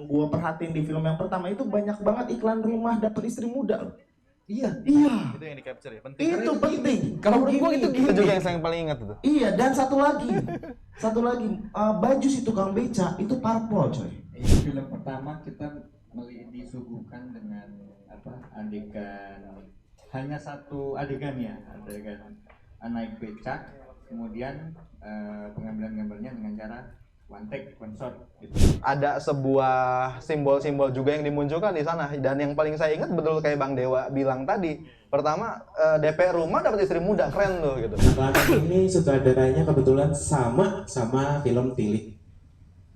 gua perhatiin di film yang pertama itu banyak banget iklan rumah dapur istri muda loh. Iya. Iya. Itu yang di capture ya, penting. Itu penting. Kalau menurut gua itu Itu juga yang saya paling ingat itu. Iya, dan satu lagi, baju si tukang beca itu parpol coy. Ini film pertama kita disuguhkan dengan adegan, hanya satu adegan ya, adegan naik becak, kemudian pengambilan gambarnya dengan cara one take, one shot gitu. Ada sebuah simbol-simbol juga yang dimunculkan di sana, dan yang paling saya ingat betul kayak Bang Dewa bilang tadi. Pertama, DP rumah dapat istri muda, keren tuh gitu. Anak ini sutradaranya kebetulan sama film Tilik.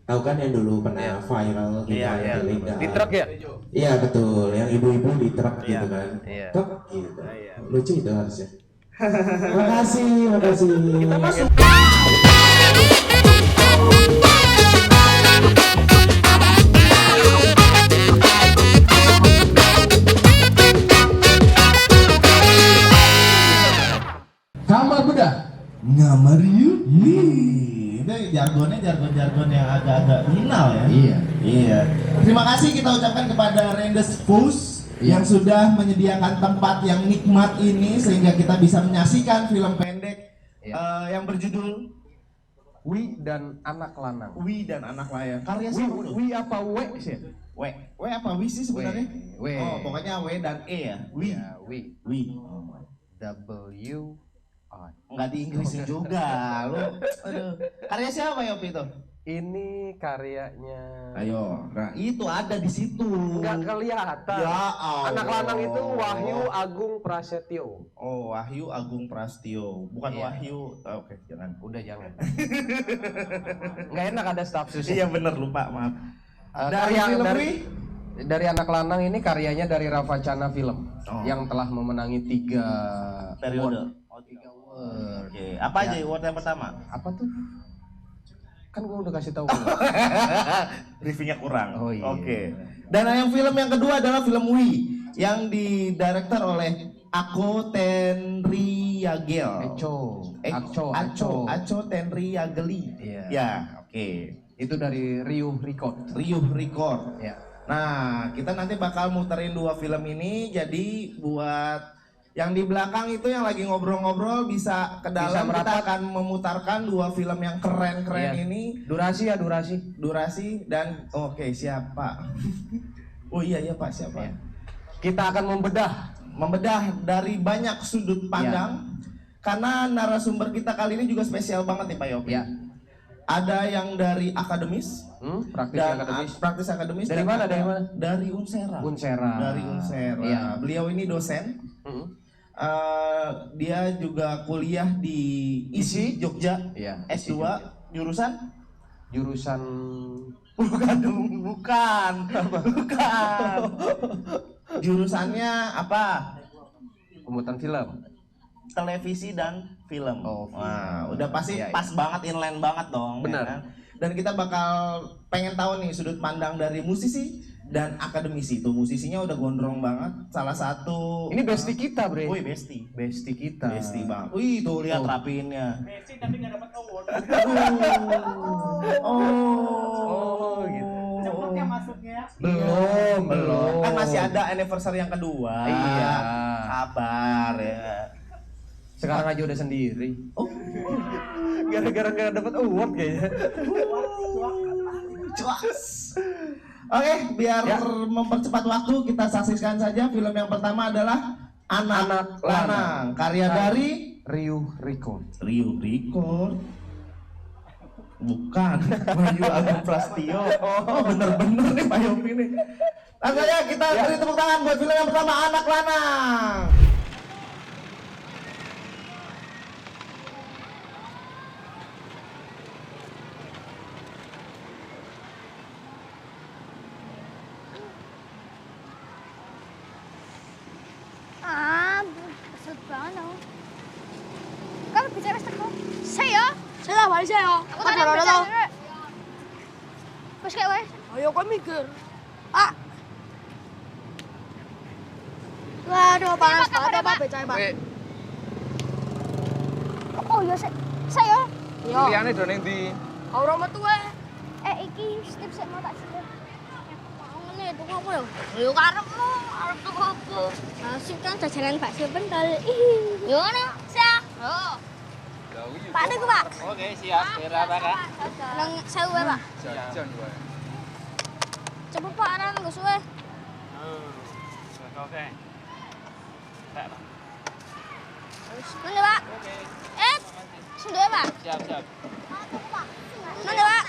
Tahu kan yang dulu pernah viral gitu, Tilik. Di truk ya? Iya betul, yang ibu-ibu di truk gitu kan. Iya. Truk gitu. Lucu itu harusnya. Makasih. Kita masuk. Kamar bedah. Ngamar yuk. Nih, itu jargon yang agak-agak minal ya. Iya. Terima kasih kita ucapkan kepada Rendes Fus yang sudah menyediakan tempat yang nikmat ini sehingga kita bisa menyaksikan film pendek yang berjudul Wi dan Anak Lanang. Wi dan Anak Layang. Karya siapa tuh? Wi apa W sih? W apa Wi sih sebenarnya? W. Oh, pokoknya W dan E ya. Wi. Ya, Wi. Oh. W I. Nggak di Inggrisin juga, lu. Aduh. Karya siapa Yopi itu? Ini karyanya. Ayo, nah itu ada di situ. Nggak kelihatan. Ya Allah. Anak Lanang itu Wahyu Agung Prasetyo. Oh, Wahyu Agung Prastio, bukan Iya. Wahyu. Oke, jangan. Udah jangan. Nggak enak ada staff sus. Iya bener, lupa, maaf. Dari Anak Lanang ini karyanya dari Ravacana Film yang telah memenangi 3 periode. award. 3 award. Oke, apa aja award yang pertama? Apa tuh? Kan gua udah kasih tahu. Reviewnya kurang. Oh, iya. Oke. Dan yang film yang kedua adalah film Wi yang didirector oleh Ako Tenriyagel. Aco Tenriyageli. Iya. Ya, oke. Itu dari Riuh Record. Ya. Nah, kita nanti bakal muterin 2 film ini, jadi buat yang di belakang itu yang lagi ngobrol-ngobrol bisa ke dalam, kita akan memutarkan 2 film yang keren-keren ini. Durasi Dan oke, siapa? Oh iya Pak, siapa? Ya. Kita akan membedah dari banyak sudut pandang. Karena narasumber kita kali ini juga spesial banget nih Pak Yopi. Ya. Ada yang dari akademis, praktis akademis. Dari mana? Dari Unsera. Dari Unsera. Ya. Beliau ini dosen. Dia juga kuliah di ISI Jogja. Ya, S2. Jurusan? Bukan. Jurusannya apa? Pembuatan film. Televisi dan film. Oh, film. Wah, udah pasti pas banget, inline banget dong. Benar. Ya kan? Dan kita bakal pengen tahu nih sudut pandang dari musisi dan akademisi. Tuh musisinya udah gondrong banget. Salah satu. Ini bestie kita, Bre. Wih, bestie kita. Bestie bang. Wih, tuh lihat rapiinnya. Messi tapi nggak dapat award. Gitu. Cepet ya masuknya. Belum. Kan masih ada anniversary yang kedua. Iya. Sabar ya. Sekarang aja udah sendiri. Oh. Gara-gara nggak dapat award kayaknya. Cuas. Oke, biar mempercepat waktu kita saksikan saja film yang pertama adalah Anak Lanang, karya dari Riuh Record. Bukan, Wahyu Agung Prastio. Oh, bener-bener nih Pak Yopi nih. Langsung aja kita beri tepuk tangan buat film yang pertama, Anak Lanang. Kesel banget aku. Kamu bicara mas teko? Saya balik saya. Aku tadi bicara. Wes kayak wes. Ayo kok mikir. Waduh, panas banget ya Pak, becaya Pak. Oh iya, saya. Iya. Liyane do ning ndi? Ora metu wae. Iki strip sik mau tak sih. tuku apa yo? Yo karepmu, arep tuku apa? Nasib kan jajanan bakso pentol. Yo ngono, siap. Oh. Pak niku, Pak. Oke, siap. Berapa, Kak? Nang 1000 ya, Pak. Jajan gue. Cepet Pak, ora nunggu suwe. Oke. Pak. Nang Pak. Oke. Sudah, Pak. Siap, siap. Nang Pak.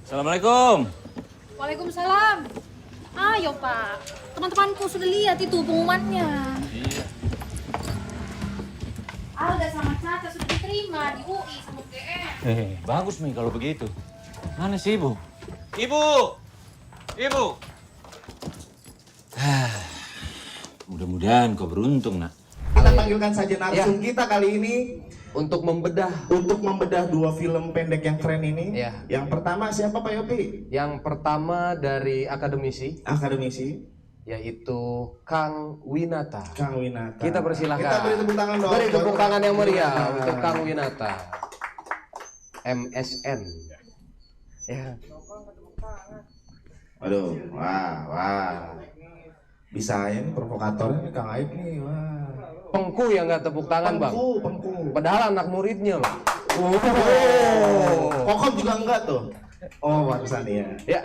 Assalamualaikum. Waalaikumsalam. Ayo Pak, teman-temanku sudah lihat itu pengumumannya. Iya. Alga sama Caca sudah diterima di UI sama UGM. Bagus nih kalau begitu. Mana sih Ibu? Ibu! Ibu! Mudah-mudahan kau beruntung, Nak. Kita panggilkan saja narsum kita kali ini Untuk membedah untuk membedah dua film pendek yang keren ini. Ya. Yang pertama siapa Pak Yopi? yang pertama dari akademisi, Akademisi yaitu Kang Winata. Kang Winata. Kita persilahkan. Kita beri tepuk tangan dong. Beri tepuk tangan yang meriah untuk Kang Winata. MSN. Ya. Aduh, wah. Bisa ya nih provokatornya nih Kang Aib nih, wah. Pengku yang nggak tepuk tangan bang. Pengku. Padahal anak muridnya loh. Kokom juga enggak tuh. Oh, barusan ya. Ya.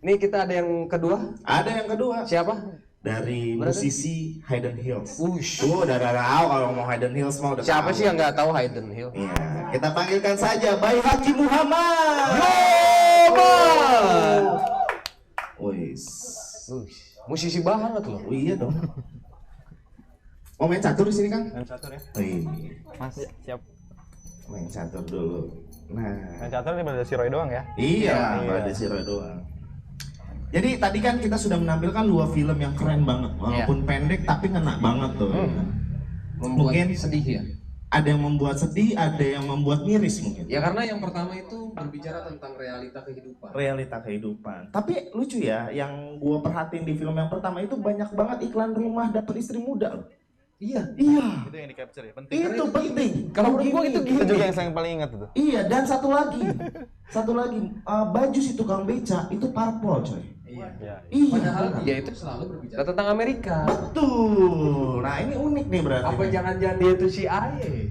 Ini kita ada yang kedua. Ada yang kedua Siapa? dari Berarti? musisi Hayden Hills. Wush. Udah tahu kalau mau Hayden Hills mau udah Siapa tahu. sih yang nggak tahu Hayden Hill? Iya, kita panggilkan saja Bayi Haki Muhammad. Wis. Wush. Musisi banget loh. Oh iya dong. Mau main catur di sini Kang? Main catur ya. Wih, Mas, siap. main catur dulu. Nah, Main catur ini pada si Roy doang ya. iya, Iya. ada si Roy doang. Jadi tadi kan kita sudah menampilkan dua film yang keren banget, walaupun pendek tapi ngena banget tuh. Membuat Mungkin sedih ya. ada yang membuat sedih, ada yang membuat miris mungkin. Ya karena yang pertama itu berbicara tentang realita kehidupan. Realita kehidupan. Tapi lucu ya, yang gua perhatiin di film yang pertama itu banyak banget iklan rumah dapat istri muda loh. Iya. Iya. Itu yang di capture ya, penting. Itu penting. Kalau menurut gua itu Itu juga yang saya paling ingat itu. Iya, dan satu lagi, baju si tukang beca itu parpol coy. Iya. Iya. Padahal dia itu selalu berbicara tentang Amerika. Betul. Nah ini unik nih berarti. Apa jangan-jangan dia itu CIA?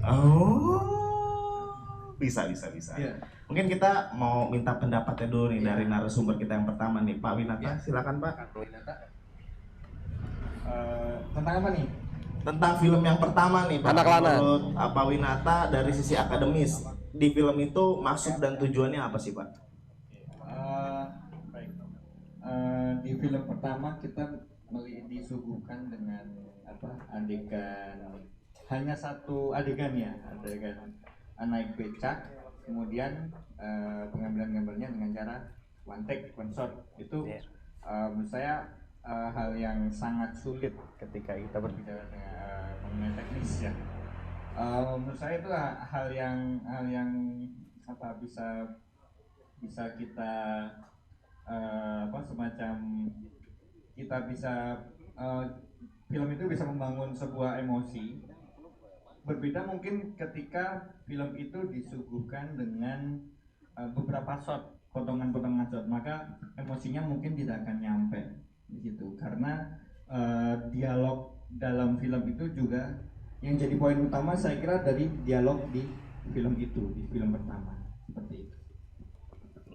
Oh, bisa. Iya. Mungkin kita mau minta pendapatnya dulu nih dari narasumber kita yang pertama nih, Pak Winata. Silakan Pak. Tentang apa nih? Tentang film yang pertama nih Pak. Anak lanang. Menurut Pak Winata dari sisi akademis, di film itu maksud dan tujuannya apa sih Pak? Di film pertama kita disuguhkan dengan adegan, hanya satu adegan ya, adegan naik becak, kemudian pengambilan gambarnya dengan cara one take, one shot. Itu menurut saya hal yang sangat sulit ketika kita berbicara dengan mengenai teknis ya. Menurut saya itu hal yang bisa kita semacam kita bisa film itu bisa membangun sebuah emosi. Berbeda mungkin ketika film itu disuguhkan dengan beberapa shot, potongan-potongan shot, maka emosinya mungkin tidak akan nyampe di situ, karena dialog dalam film itu juga yang jadi poin utama saya kira dari dialog di film itu, di film pertama, seperti itu.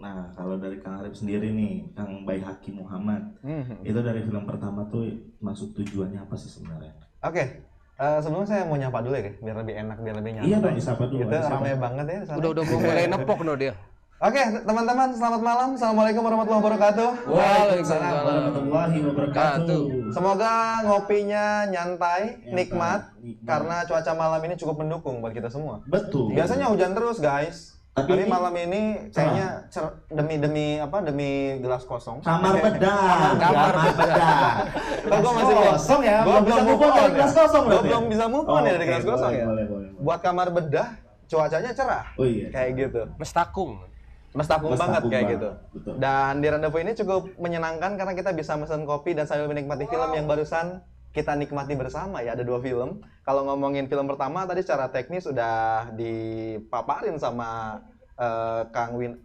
Nah, kalau dari Kang Arif sendiri nih, Kang Bayi Haki Muhammad, itu dari film pertama tuh maksud tujuannya apa sih sebenarnya? Oke. Sebelumnya saya mau nyapa dulu ya, biar lebih enak, biar lebih nyantai. Iya dong, disapa dulu. Itu ramai banget ya. Udah mulai nepok no dia. Oke, teman-teman, selamat malam. Assalamualaikum warahmatullahi wabarakatuh. Waalaikumsalam warahmatullahi wabarakatuh. Semoga ngopinya nyantai, nikmat, karena cuaca malam ini cukup mendukung buat kita semua. Betul. Biasanya hujan terus, guys. Tapi ini malam ini kayaknya demi gelas kosong. Kamar bedah. Kamar bedah. Gua masih kosong ya. Gua belum move on dari gelas kosong Gua belum bisa move on ya dari gelas Oke, kosong ya. boleh. Buat kamar bedah, cuacanya cerah. Oh iya. Kayak gitu. Mestakung. Mestakung banget kayak banget. gitu. Betul. Dan di Rendezvous ini cukup menyenangkan karena kita bisa mesen kopi dan sambil menikmati film yang barusan kita nikmati bersama ya. Ada 2 film. Kalau ngomongin film pertama tadi secara teknis udah dipaparin sama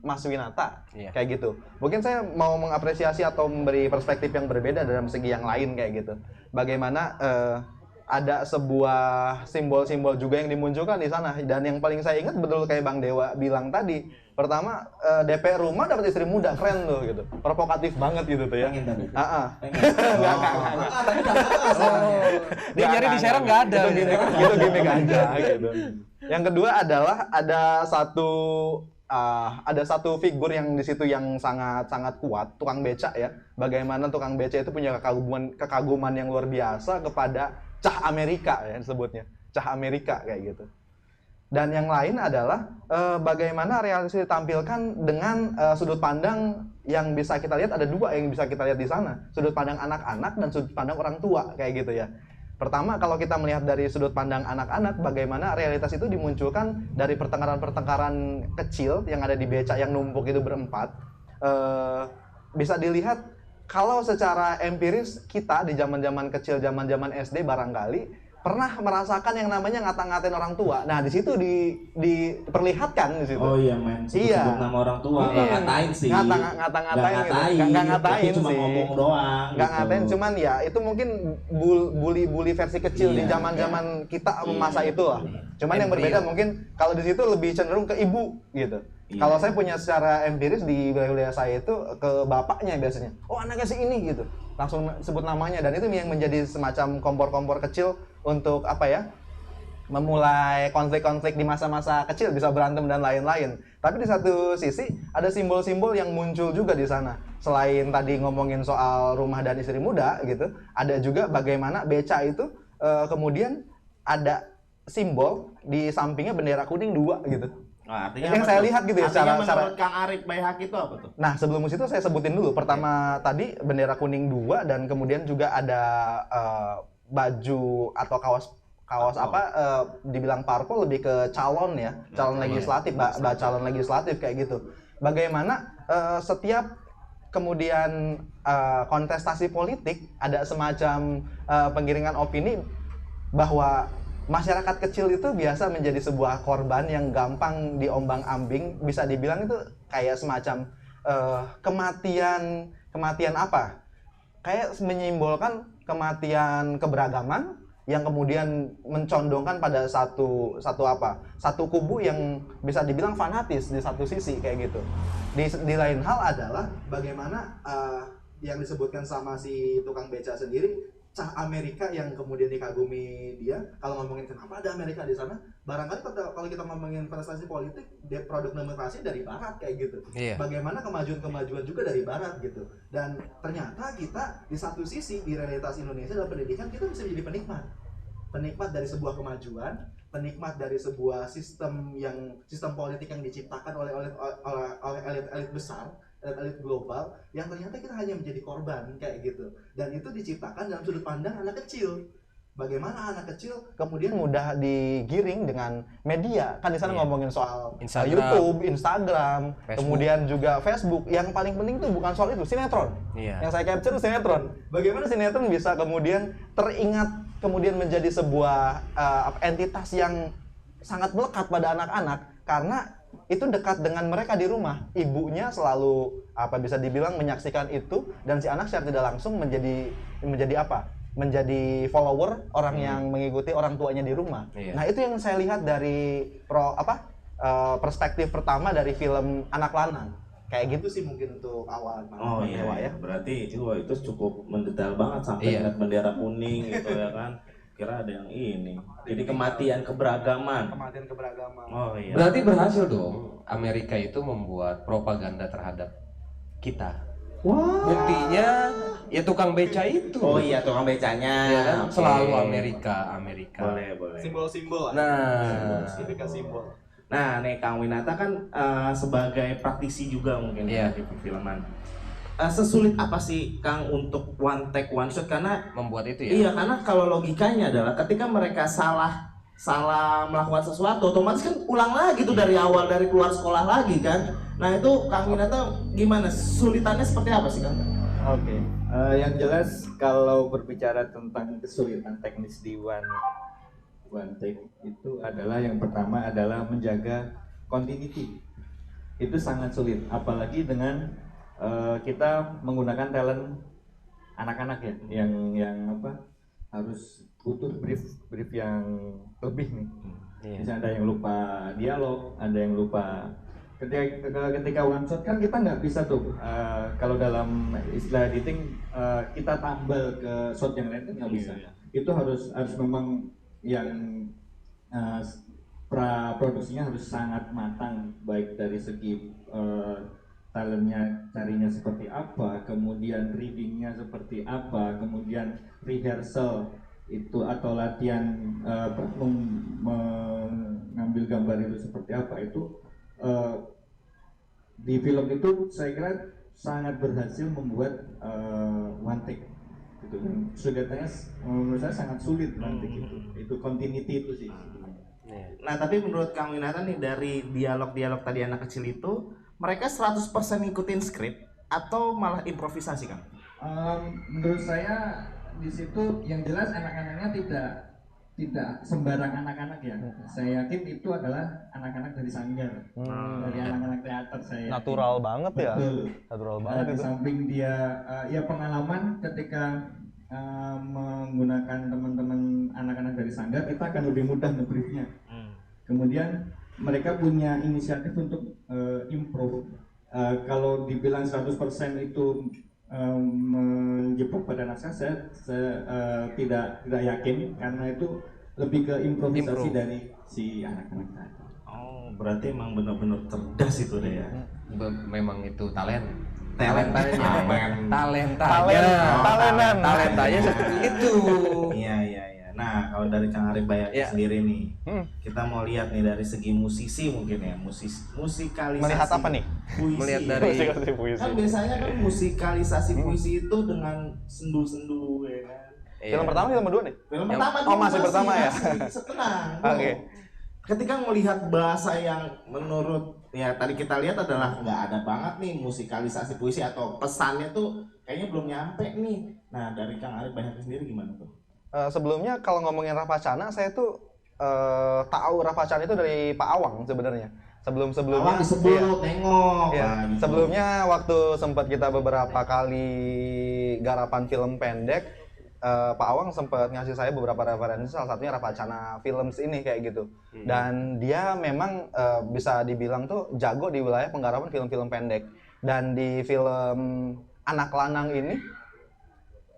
Mas Winata. Kayak gitu. Mungkin saya mau mengapresiasi atau memberi perspektif yang berbeda dalam segi yang lain kayak gitu. Bagaimana ada sebuah simbol-simbol juga yang dimunculkan di sana, dan yang paling saya ingat betul kayak Bang Dewa bilang tadi, pertama DP rumah dapat istri muda, keren tuh gitu, provokatif banget gitu tuh ya. Dia nyari di Serang nggak ada. Gitu gimmick aja gitu. Yang kedua adalah ada satu figur yang di situ yang sangat kuat, tukang becak ya. Bagaimana tukang becak itu punya kekaguman yang luar biasa kepada cah Amerika ya disebutnya, cah Amerika kayak gitu. Dan yang lain adalah bagaimana realisasi ditampilkan dengan sudut pandang yang bisa kita lihat, ada 2 yang bisa kita lihat di sana, sudut pandang anak-anak dan sudut pandang orang tua kayak gitu ya. Pertama, kalau kita melihat dari sudut pandang anak-anak, bagaimana realitas itu dimunculkan dari pertengkaran-pertengkaran kecil yang ada di becak yang numpuk itu berempat. Bisa dilihat kalau secara empiris kita di zaman-zaman kecil, zaman-zaman SD barangkali pernah merasakan yang namanya ngata-ngatain orang tua. Nah, di situ diperlihatkan di situ. Oh iya, men. Sebut nama orang tua. Ngatain sih. Ngata-ngatain gitu. Nggak ngatain cuma sih. ngomong doang. Nggak gitu. ngatain, cuman ya itu mungkin bully versi kecil di zaman-zaman kita masa itu lah. Cuman yang berbeda mungkin kalau di situ lebih cenderung ke ibu gitu. Kalau saya punya secara empiris di wilayah saya itu ke bapaknya biasanya. Oh, anaknya si ini gitu. Langsung sebut namanya, dan itu yang menjadi semacam kompor-kompor kecil untuk apa ya? Memulai konflik-konflik di masa-masa kecil, bisa berantem dan lain-lain. Tapi di satu sisi ada simbol-simbol yang muncul juga di sana. Selain tadi ngomongin soal rumah dan istri muda gitu, ada juga bagaimana beca itu kemudian ada simbol di sampingnya bendera kuning 2 gitu. Nah, artinya yang saya lihat gitu ya secara menurut Kang Arif Bayhaq itu apa tuh? Nah, sebelum itu saya sebutin dulu. Pertama tadi bendera kuning 2, dan kemudian juga ada baju atau kaos dibilang parpol, lebih ke calon ya, calon legislatif, calon legislatif kayak gitu. Bagaimana setiap kemudian kontestasi politik ada semacam penggiringan opini bahwa masyarakat kecil itu biasa menjadi sebuah korban yang gampang diombang-ambing, bisa dibilang itu kayak semacam kematian apa? Kayak menyimbolkan kematian keberagaman yang kemudian mencondongkan pada satu kubu yang bisa dibilang fanatis di satu sisi kayak gitu. Di lain hal adalah bagaimana yang disebutkan sama si tukang beca sendiri, cah Amerika yang kemudian dikagumi dia. Kalau ngomongin kenapa ada Amerika di sana, barangkali kalau kita ngomongin prestasi politik, produk demokrasi dari Barat kayak gitu. Bagaimana kemajuan juga dari Barat gitu. Dan ternyata kita di satu sisi di realitas Indonesia dalam pendidikan kita bisa menjadi penikmat dari sebuah kemajuan, penikmat dari sebuah sistem politik yang diciptakan oleh elit besar, elit global, yang ternyata kita hanya menjadi korban kayak gitu. Dan itu diciptakan dalam sudut pandang anak kecil. Bagaimana anak kecil kemudian mudah digiring dengan media. Kan di sana ngomongin soal YouTube, Instagram, Facebook. Kemudian juga Facebook. Yang paling penting tuh bukan soal itu, sinetron. Yang saya capture sinetron. Bagaimana sinetron bisa kemudian teringat, kemudian menjadi sebuah entitas yang sangat melekat pada anak-anak, karena itu dekat dengan mereka di rumah. Ibunya selalu bisa dibilang menyaksikan itu, dan si anak secara tidak langsung menjadi follower orang yang mengikuti orang tuanya di rumah. Nah, itu yang saya lihat dari perspektif pertama dari film Anak Lanang. Kayak gitu sih mungkin untuk awal. Ya. Berarti itu cukup mendetail banget sampai ingat bendera kuning gitu ya kan. Kira ada yang ini. Jadi kematian keberagaman. Kematian keberagaman. Oh iya. Berarti berhasil dong Amerika itu membuat propaganda terhadap kita. Wah. Buktinya ya tukang beca itu. Oh iya, tukang becanya. Ya kan? Oke. Selalu Amerika. Boleh. Simbol-simbol. Nah, Signifikan simbol. Nah, nih Kang Winata kan sebagai praktisi juga mungkin Iya. di perfilman. Sesulit apa sih Kang untuk one take one shot, karena membuat itu ya. iya, karena kalau logikanya adalah ketika mereka salah melakukan sesuatu, otomatis kan ulang lagi tuh dari awal, dari keluar sekolah lagi kan. Nah itu Kang Winata gimana? Sulitannya seperti apa sih Kang? Oke, yang jelas kalau berbicara tentang kesulitan teknis di one take itu adalah yang pertama adalah menjaga continuity. Itu sangat sulit, apalagi dengan kita menggunakan talent anak-anak ya, yang apa, harus butuh brief yang lebih nih. Misalnya ada yang lupa dialog, ada yang lupa ketika one shot kan kita nggak bisa tuh kalau dalam istilah editing kita tambal ke shot yang lain kan nggak bisa. Itu harus memang yang produksinya harus sangat matang, baik dari segi talentnya carinya seperti apa, kemudian readingnya seperti apa, kemudian rehearsal itu atau latihan mengambil gambar itu seperti apa, itu di film itu saya kira sangat berhasil membuat one take gitu. Sulitannya menurut saya sangat sulit one take itu continuity itu sih. Nah tapi menurut Kang Winata nih, dari dialog-dialog tadi anak kecil itu, mereka 100% ngikutin skrip atau malah improvisasi Kang? Menurut saya di situ yang jelas anak-anaknya tidak sembarang anak-anak ya. Saya yakin itu adalah anak-anak dari sanggar, dari anak-anak teater. Saya Natural yakin. banget ya. Betul. Natural banget Di itu. samping dia ya pengalaman ketika menggunakan teman-teman anak-anak dari sanggar, kita akan lebih mudah nge-briefnya. Kemudian mereka punya inisiatif untuk improve. Kalau dibilang 100% itu menjebak pada naskah, saya tidak yakin, karena itu lebih ke improvisasi dari si anak-anak tadi. Oh, berarti emang benar-benar cerdas itu deh ya. Memang itu Talentanya seperti itu. Iya. Nah, kalau dari Kang Arif Bayaki sendiri nih, kita mau lihat nih dari segi musisi mungkin ya, musikalisasi. Melihat apa nih? Puisi. Melihat dari puisi. Kan biasanya kan musikalisasi puisi itu dengan sendu-sendu ya kan. Film pertama, film kedua nih? Film pertama Oh, masih pertama ya? Tenang. Oke. Ketika melihat bahasa yang menurut ya tadi kita lihat adalah nggak ada banget nih musikalisasi puisi atau pesannya tuh kayaknya belum nyampe nih. Nah, dari Kang Arif Bayaki sendiri gimana tuh? Sebelumnya kalau ngomongin Ravachana, saya tuh tahu Ravachana itu dari Pak Awang sebenarnya. Sebelumnya Awang disebut, tengok. Iya. Nah, gitu. Sebelumnya waktu sempat kita beberapa kali garapan film pendek, Pak Awang sempat ngasih saya beberapa referensi, salah satunya Ravachana Films ini kayak gitu. Dan dia memang bisa dibilang tuh jago di wilayah penggarapan film-film pendek. Dan di film Anak Lanang ini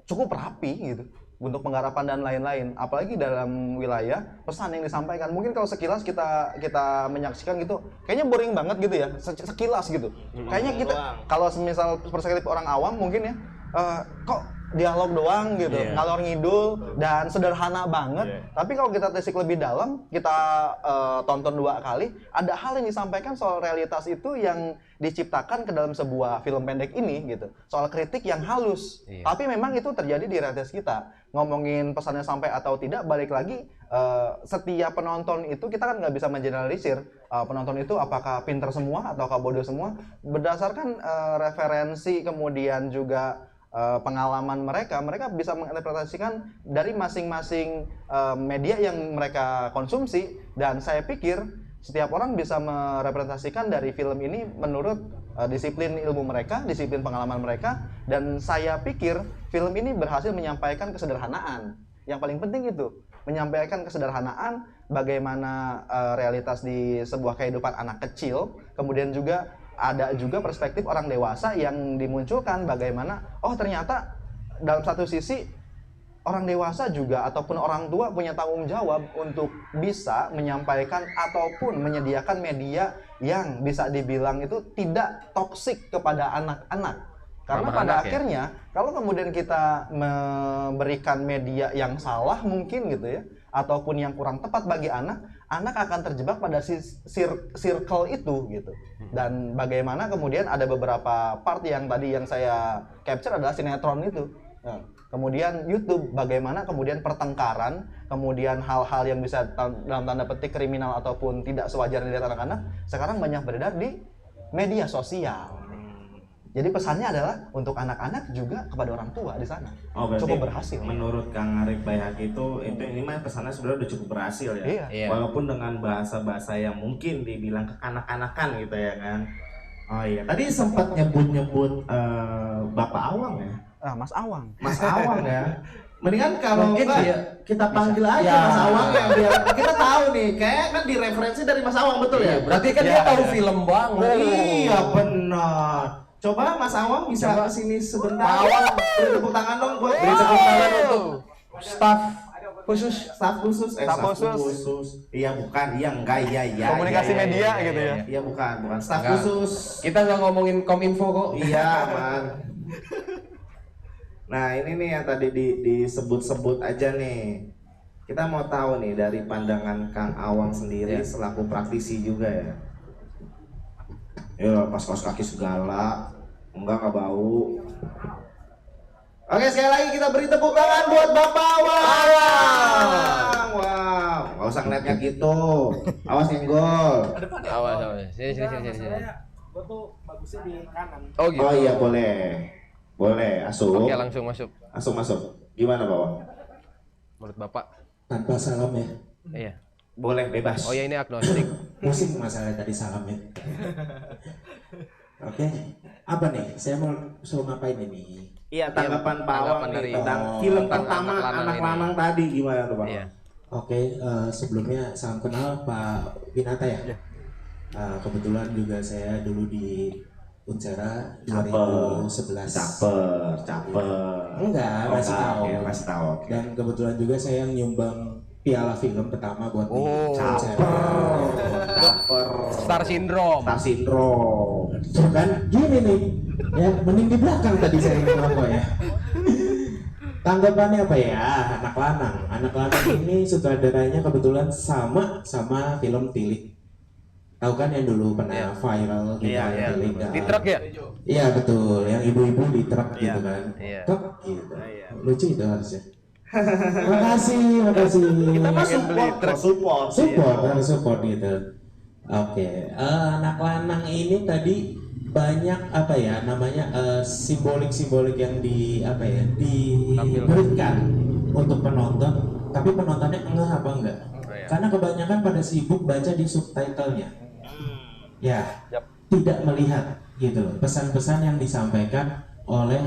cukup rapi gitu untuk penggarapan dan lain-lain, apalagi dalam wilayah pesan yang disampaikan. Mungkin kalau sekilas kita menyaksikan gitu, kayaknya boring banget gitu ya, sekilas gitu. Kayaknya kita kalau semisal perspektif orang awam mungkin ya, kok dialog doang gitu, ngalor ngidul dan sederhana banget. Tapi kalau kita telisik lebih dalam, kita tonton 2 kali, ada hal yang disampaikan soal realitas itu yang diciptakan ke dalam sebuah film pendek ini gitu. Soal kritik yang halus. Tapi memang itu terjadi di realitas kita. Ngomongin pesannya sampai atau tidak, balik lagi setiap penonton itu kita kan nggak bisa mengeneralisir penonton itu apakah pinter semua ataukah bodoh semua. Berdasarkan referensi kemudian juga pengalaman mereka bisa menginterpretasikan dari masing-masing media yang mereka konsumsi, dan saya pikir setiap orang bisa merepresentasikan dari film ini menurut disiplin ilmu mereka, disiplin pengalaman mereka, dan saya pikir film ini berhasil menyampaikan kesederhanaan. Yang paling penting itu, menyampaikan kesederhanaan bagaimana realitas di sebuah kehidupan anak kecil, kemudian juga ada juga perspektif orang dewasa yang dimunculkan, bagaimana oh ternyata dalam satu sisi orang dewasa juga ataupun orang tua punya tanggung jawab untuk bisa menyampaikan ataupun menyediakan media yang bisa dibilang itu tidak toksik kepada anak-anak. Karena pada akhirnya kalau kemudian kita memberikan media yang salah mungkin gitu ya, ataupun yang kurang tepat bagi anak akan terjebak pada circle itu gitu. Dan bagaimana kemudian ada beberapa part yang tadi yang saya capture adalah sinetron itu. Nah, kemudian YouTube, bagaimana kemudian pertengkaran, kemudian hal-hal yang bisa dalam tanda petik kriminal ataupun tidak sewajarnya dilihat anak-anak sekarang banyak beredar di media sosial. Jadi pesannya adalah untuk anak-anak juga kepada orang tua di sana. Oh, cukup berhasil. Menurut Kang Arif Bayhaqi itu ini mah pesannya sebenarnya udah cukup berhasil ya. Iya. Walaupun dengan bahasa-bahasa yang mungkin dibilang kekanak-kanakan gitu ya kan. Oh iya, tadi sempat nyebut Bapak Awang ya. Mas Awang. Mas Awang ya. Mendingan kalau mungkin kita panggil aja Mas Awang ya, biar kita tahu nih. Kayak kan direferensi dari Mas Awang, betul ya? Berarti kan dia tahu film banget. Iya benar. Coba Mas Awang bisa kesini sebentar. Awang, beri tepuk tangan dong buat beri tepuk tangan untuk staf khusus. Staf khusus. Iya bukan, iya enggak, iya. Komunikasi media gitu ya. Iya bukan staf khusus. Kita nggak ngomongin Kominfo kok. Iya, aman. Nah, ini nih yang tadi disebut-sebut aja nih. Kita mau tahu nih dari pandangan Kang Awang sendiri selaku praktisi juga ya. Ya pas kaos kaki segala, enggak bau. Oke, sekali lagi kita beri tepuk tangan buat Bapak Awang. Wow, nggak usah ngeliatnya gitu. Awas nyenggol. Awas. Sini. Gue tuh bagusnya di kanan. Oh gitu. Oh iya boleh. Asup. Oke, langsung masuk. Masuk. Gimana Bapak? Menurut Bapak? Tanpa salam ya? Iya. Boleh, bebas. Oh ya, ini agnostik. Musik masalah tadi salamnya. Oke, apa nih? Saya mau ngapain ini? Iya, tanggapan Pak Awang nih tentang film pertama Anak Lanang tadi gimana tuh Pak? Iya. Oke, sebelumnya salam kenal Pak Winata ya. Kebetulan juga saya dulu di Unsera 2011. Caper. Enggak, masih tahu. Dan kebetulan juga saya nyumbang piala film pertama buat Caper. Star Syndrome. Kan gini nih. Ya, mending di belakang tadi saya ngerokok ya. Tanggapannya apa ya? Anak Lanang ini sutradaranya kebetulan sama film Tilik. Tahu kan yang dulu pernah viral gitu Tilik. Di truk ya? Iya betul, yang ibu-ibu di truk gitu kan. Truk gitu. Lucu itu harusnya. Makasih. Kita masuk support gitu. Oke, Anak Lanang ini tadi banyak apa ya namanya simbolik yang diberikan untuk penonton, tapi penontonnya enggak. Karena kebanyakan pada sibuk baca di subtitlenya, tidak melihat gitu loh pesan-pesan yang disampaikan oleh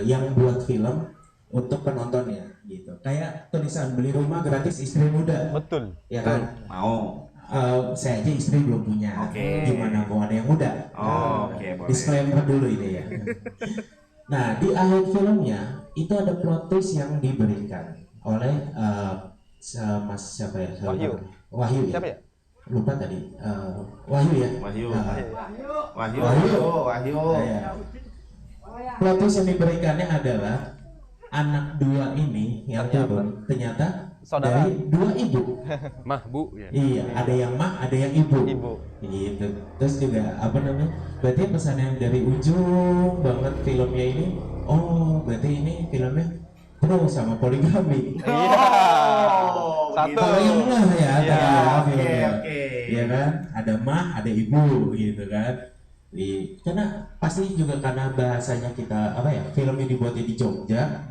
yang buat film untuk penontonnya gitu. Kayak tulisan beli rumah gratis istri muda. Betul. Ya kan? Mau. Saya aja istri belum punya. Gimana mau ada yang muda? Boleh. Disclaimer dulu ini ya. Nah, di akhir filmnya itu ada plot twist yang diberikan oleh Mas siapa ya? Wahyu ya? Siapa ya? Lupa tadi. Wahyu ya? Wahyu. Plot twist yang diberikannya adalah anak dua ini yang turun ternyata saudara dari dua ibu. Mah, Bu ya. Iya, ada yang mah, ada yang ibu. Gitu. Terus juga berarti pesannya dari ujung banget filmnya ini. Oh, berarti ini filmnya penuh sama poligami. Satu. Tengah ya, filmnya. Iya kan? Ada mah, ada ibu gitu kan. Karena pasti juga karena bahasanya kita filmnya dibuatnya di Jogja.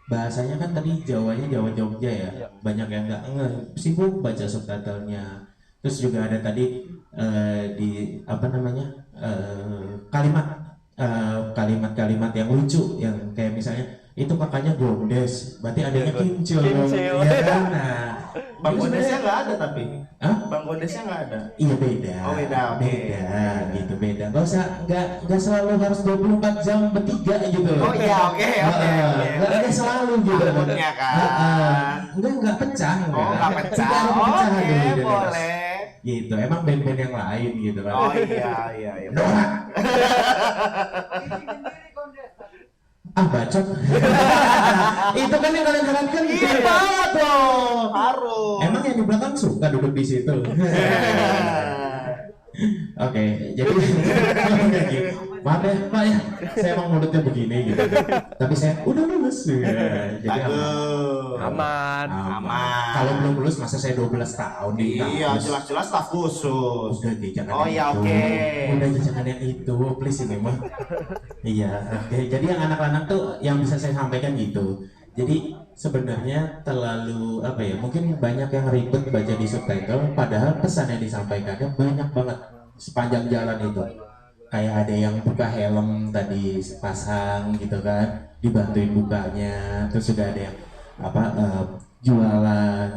Bahasanya kan tadi Jawa Jogja ya. Banyak yang nggak sibuk baca subtitlenya. Terus juga ada tadi kalimat-kalimat yang lucu yang kayak misalnya itu kakaknya Gondes, berarti adanya Kincil. Kincil. Ya kan? Nah, Bang itu Gondesnya sebenarnya- nggak ada tapi. Hah? Bang Gondesnya nggak ada. Iya beda. Oh, beda, oke. Beda, gitu beda. Nggak selalu harus 24 jam bertiga gitu. Oh iya, oke. Nggak selalu gitu. Takutnya kan. Nggak pecah. Oh, nggak pecah. Tidak ada pecahan Oke, gitu, gitu. boleh. Gitu, emang band-band yang lain gitu kan. Oh iya. Norak. Bacot. Itu kan yang kalian harapkan. Iya banget dong. Harus. Emang yang di belakang suka duduk di situ. Oke, jadi maaf ya Pak ya, saya emang mulutnya begini gitu. Tapi saya udah lulus ya. Jadi Aman. Aman. Kalau belum lulus masa saya 12 tahun di Iya, kampus. jelas-jelas staf khusus. Udah jajakan Oh yang iya, itu. oke. Udah jajakan yang itu, please ini mah. Iya, oke. Jadi yang anak-anak tuh yang bisa saya sampaikan gitu. Jadi sebenarnya terlalu apa ya? Mungkin banyak yang ribet baca di subtitle, padahal pesan yang disampaikannya banyak banget sepanjang jalan itu. Kayak ada yang buka helm tadi pasang gitu kan, dibantuin bukanya, terus sudah ada yang jualan.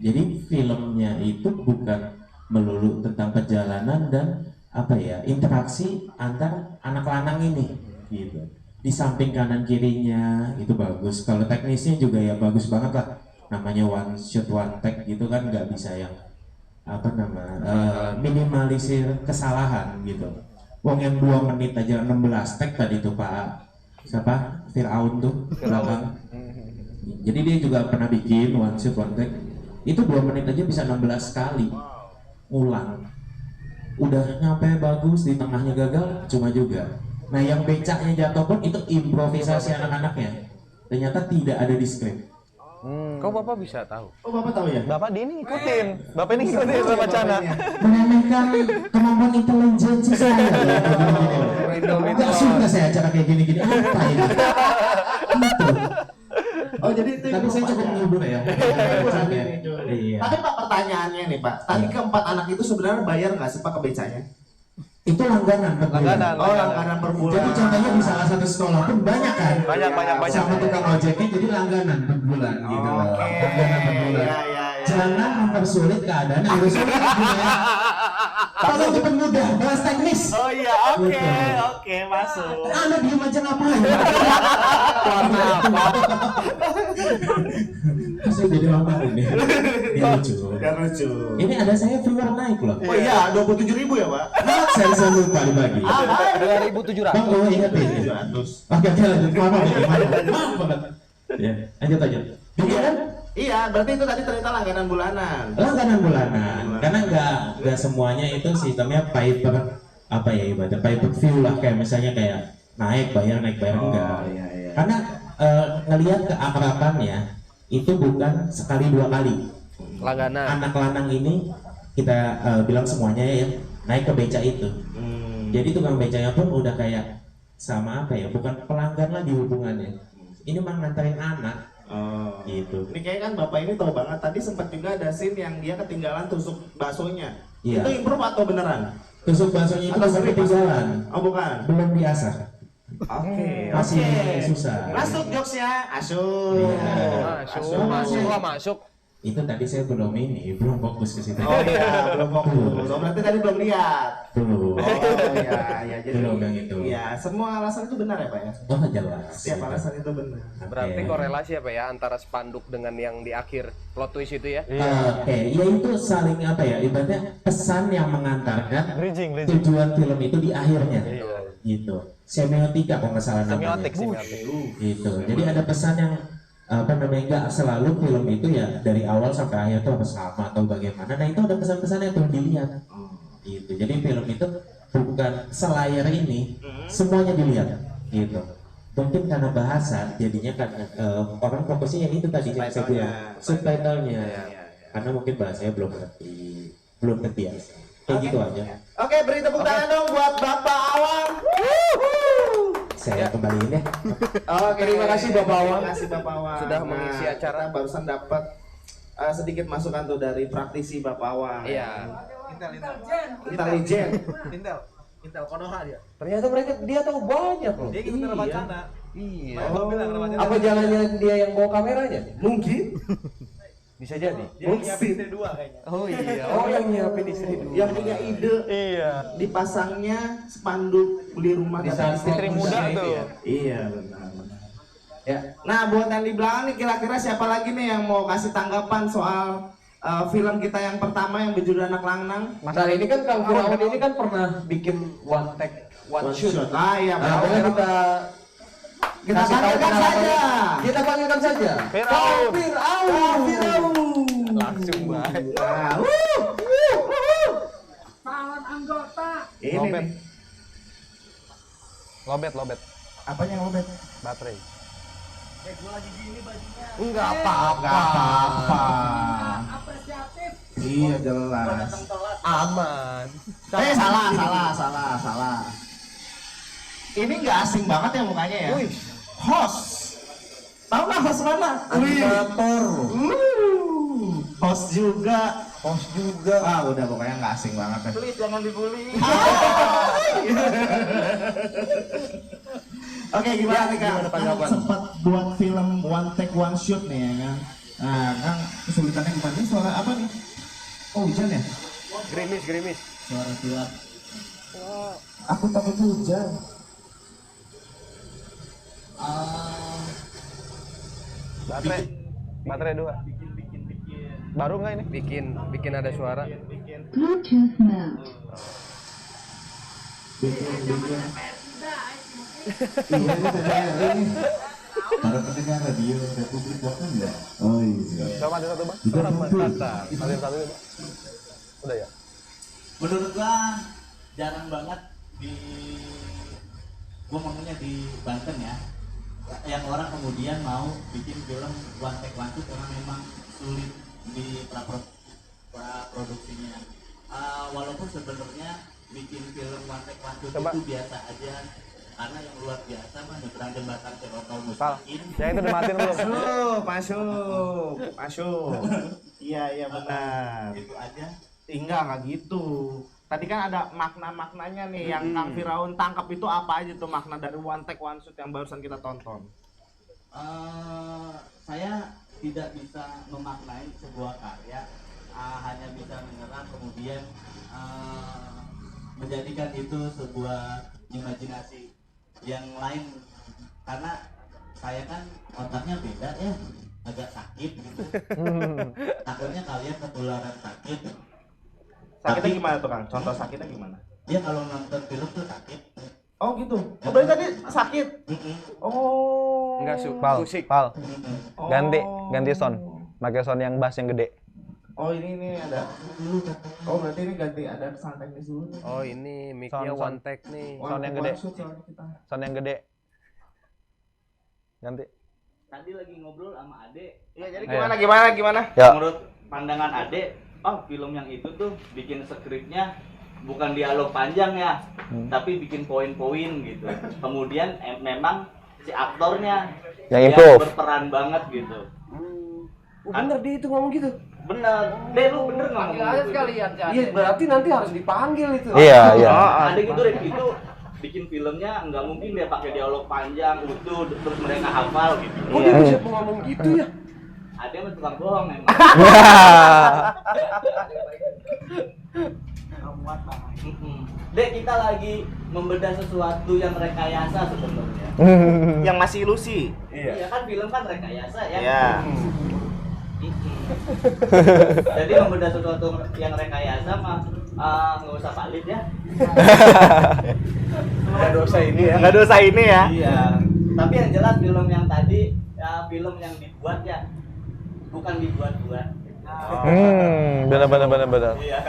Jadi filmnya itu bukan melulu tentang perjalanan dan interaksi antar anak lanang ini gitu. Di samping kanan kirinya itu bagus. Kalau teknisnya juga ya bagus banget lah. Namanya one shot one take gitu kan, nggak bisa yang minimalisir kesalahan gitu. Wong yang 2 menit aja 16 take tadi tuh Pak siapa? Fir'aun tuh belakang. Jadi dia juga pernah bikin one shot one take. Itu 2 menit aja bisa 16 kali ulang. Udah nyampe bagus, di tengahnya gagal, cuma juga. Nah yang becaknya jatuh pun itu improvisasi anak-anaknya. Ternyata tidak ada di skrip. Kok Bapak bisa tahu? Oh, Bapak tahu ya? Bapak ini ngikutin. Bapak ini ngikutin sama Cana. Meremehkan kemampuan intelijensi saya. Gak suka saya acara kayak gini-gini. Apa ini? Gitu. Oh, jadi itu. Tapi saya cukup menghibur ya. Iya. Tapi Pak, pertanyaannya nih Pak, tadi keempat anak itu sebenarnya bayar nggak sih Pak ke becanya? Itu langganan per bulan. Oh, langganan per bulan. Jadi contohnya di salah satu sekolah pun banyak kan? Banyak. Sama tukang ojeknya jadi langganan per bulan gitu. Langganan per bulan. Iya. Jangan mempersulit keadaan yang harus sulit gitu ya. Tolong dipermudah, bahas teknis. Oh iya, oke, masuk. Anda diem aja ngapain? Warna apa? Saya jadi lama ini. Dia lucu. Biar lucu. Ini ada saya viewer naik loh. Oh iya, 27.000 ya Pak? Saya lupa dibagi. 2.700. Bang, gue ingat ini. 700. Oke, lanjut. Maaf banget. Ya, lanjut. Iya kan? Iya, berarti itu tadi ternyata langganan bulanan. Langganan bulanan. Karena nggak semuanya itu sistemnya pay per ibadah pay per view lah, kayak misalnya kayak naik bayar enggak. Iya. Karena ngelihat keakrabannya itu bukan sekali 2 kali. Langganan. Anak lanang ini kita bilang semuanya ya naik ke beca itu. Jadi tukang becanya pun udah kayak sama bukan pelanggan lagi hubungannya. Ini mah nganterin anak. Oh, gitu. Ini kayak kan Bapak ini tahu banget, tadi sempat juga ada scene yang dia ketinggalan tusuk baksonya. Iya. Itu improve atau beneran? Tusuk baksonya itu Atau bukan sering, ketinggalan. Oh bukan. Belum diasah. Oke. Masih susah. Masuk jokesnya, asuk. Iya. Masuk. Itu tadi saya belum fokus ke situ. Oh iya, belum fokus. Oh, berarti tadi belum lihat. Belum. Oh iya, jadi Belum yang itu. Iya, semua alasan itu benar ya Pak ya? Oh jelas. Setiap alasan itu benar. Berarti Oke. korelasi apa ya antara spanduk dengan yang di akhir plot twist itu ya? Oke, ya itu saling ibaratnya pesan yang mengantarkan Bridging. tujuan film itu di akhirnya. Gitu. Semiotika kalau nggak salah namanya. Semiotik. Gitu. Jadi ada pesan yang nggak selalu film itu ya dari awal sampai akhir tuh harus sama atau bagaimana. Nah itu ada pesan-pesannya tuh dilihat. Gitu. Jadi film itu bukan selayar ini, semuanya dilihat. Gitu. Mungkin karena bahasa jadinya kan orang fokusnya yang itu tadi yang saya bilang, subtitlenya. Karena mungkin bahasanya belum terbiasa. Kayak gitu aja. Oke, beri tepuk tangan dong buat Bapak Awang. Saya kembaliin ya. Oke, Terima kasih, Bapak Awang. Terima kasih Bapak Awang. Sudah mengisi acara. Kita barusan dapat sedikit masukan tuh dari praktisi Bapak Awang. Iya. Intelijen. Intel Konoha dia. Ternyata dia tahu banyak loh. Dia ngikutin Ravacana. Iya. Apa jangan-jangan dia yang bawa kameranya? Mungkin. Bisa jadi. Dia nyiapin istri 2 kayaknya. Oh iya. Oh yang nyiapin istri dulu. Yang punya ide. Iya. Dipasangnya spanduk beli rumah Di kata saat istri muda itu tuh. ya. Iya benar. Ya. Nah buat yang di belakang nih kira-kira siapa lagi nih yang mau kasih tanggapan soal film kita yang pertama yang berjudul Anak Langnang? Nah ini kan Kang Firaun ini kan pernah bikin one take one shoot. Ah iya. Nah, boleh kita kasih tahu panggilkan saja. Kita panggilkan saja. Firaun. Firaun. Langsung baik. Nah, Calon anggota. ini Lobet. nih. Lobet. Apanya yang lobet? Baterai. Enggak apa-apa. Apresiatif. Iya jelas. Aman. Salah. Ini nggak asing banget ya mukanya ya. Host. Tahu nggak host mana? Animator. Host juga. Ah udah pokoknya nggak asing banget ya. Please jangan dibully. Oke gimana nih gimana Kang? tanggapan? Sempat buat film one take one shoot nih ya kan. Nah Kang kesulitannya gimana? Ini suara apa nih? Oh hujan ya? Gerimis. Suara pilot. Aku takut hujan. Baterai 2. Baru nggak ini? Bikin ada suara. Bluetooth mode. Iya ini TVRI nih. Para pendengar radio Republik Bahkan ya? Oh iya. Coba mati satu bang. Sudah muncul. Mati satu ya bang. Udah ya. Menurut gua jarang banget gua ngomongnya di Banten ya, yang orang kemudian mau bikin film one take one shoot karena memang sulit di produksinya. Walaupun sebenarnya bikin film one take one shoot itu biasa aja, karena yang luar biasa mah nyebrang jembatan Sirotol Mustaqim. Yang itu dimatiin belum? Masuk. Iya benar. Itu aja. Nggak gitu. Tadi kan ada makna-maknanya nih yang Kang Firaun tangkap itu apa aja tuh makna dari one take one shoot yang barusan kita tonton? Saya tidak bisa memaknai sebuah karya, hanya bisa menyerap kemudian menjadikan itu sebuah imajinasi yang lain, karena saya kan otaknya beda ya, agak sakit gitu. Takutnya kalian ketularan sakit. Sakitnya gimana tuh Kang? Contoh sakitnya gimana? Dia kalau nonton film tuh sakit. Oh gitu. Oh berarti tadi sakit. Oh. Enggak Pal. Oh. Ganti sound. Pakai sound yang bass yang gede. Oh ini ada. Oh berarti ini ganti ada sound teknis dulu. Oh ini mic-nya Sound. one take nih. Sound yang gede. Sound yang gede. Ganti. Tadi lagi ngobrol sama Ade. Iya jadi Ayo. gimana? Ya. Menurut pandangan Ade, film yang itu tuh bikin skripnya bukan dialog panjang ya, tapi bikin poin-poin gitu. Kemudian memang si aktornya Yang improve. berperan banget gitu. Bener dia itu ngomong gitu. Bener, lu bener ngomong gitu. Iya berarti nanti harus dipanggil itu. Iya. Ada gitu deh itu bikin filmnya nggak mungkin dia pakai dialog panjang utuh terus mereka hafal gitu. Oh dia bisa ngomong gitu ya? Ada yang tukang bohong emang. Dek, kita lagi membedah sesuatu yang rekayasa sebenarnya. Yang masih ilusi. Iya kan film kan rekayasa ya. Iya. Jadi membedah sesuatu yang rekayasa mah nggak usah valid ya. Nggak dosa ini ya. Iya. Tapi yang jelas film yang tadi film yang dibuat ya bukan dibuat-buat. Benar. Iya.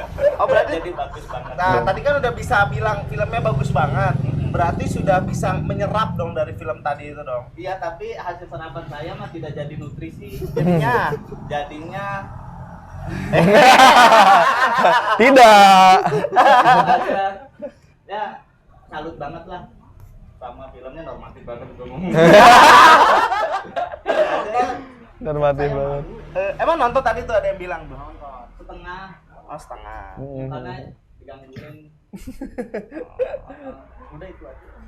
Oh berarti. Jadi bagus banget. Nah tadi kan udah bisa bilang filmnya bagus banget. Berarti sudah bisa menyerap dong dari film tadi itu dong. Iya, tapi hasil serapan saya mah tidak jadi nutrisi. Jadinya Tidak. ya salut banget lah sama filmnya, normatif banget gue ngomong. Normatif banget. Emang nonton tadi tuh ada yang bilang tuh? Setengah Oh setengah. karena digangguin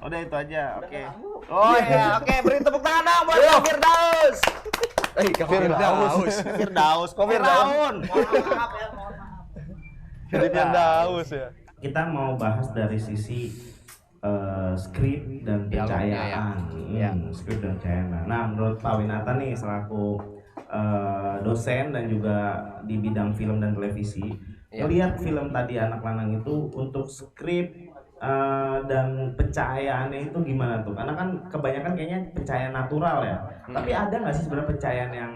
Udah itu aja. Oke. Oh iya, oke, beri tepuk tangan dong buat Kang Firdaus. Firdaus. Firdaus, kok Firdaus? Jadi Firdaus ya. Kita mau bahas dari sisi skrip dan pencahayaan. Skrip dan pencahayaan. Nah, menurut Pak Winata nih selaku dosen dan juga di bidang film dan televisi, lihat film tadi Anak Lanang itu untuk skrip dan pencahayaannya itu gimana tuh? Karena kan kebanyakan kayaknya pencahayaan natural ya. Tapi ada nggak sih sebenarnya pencahayaan yang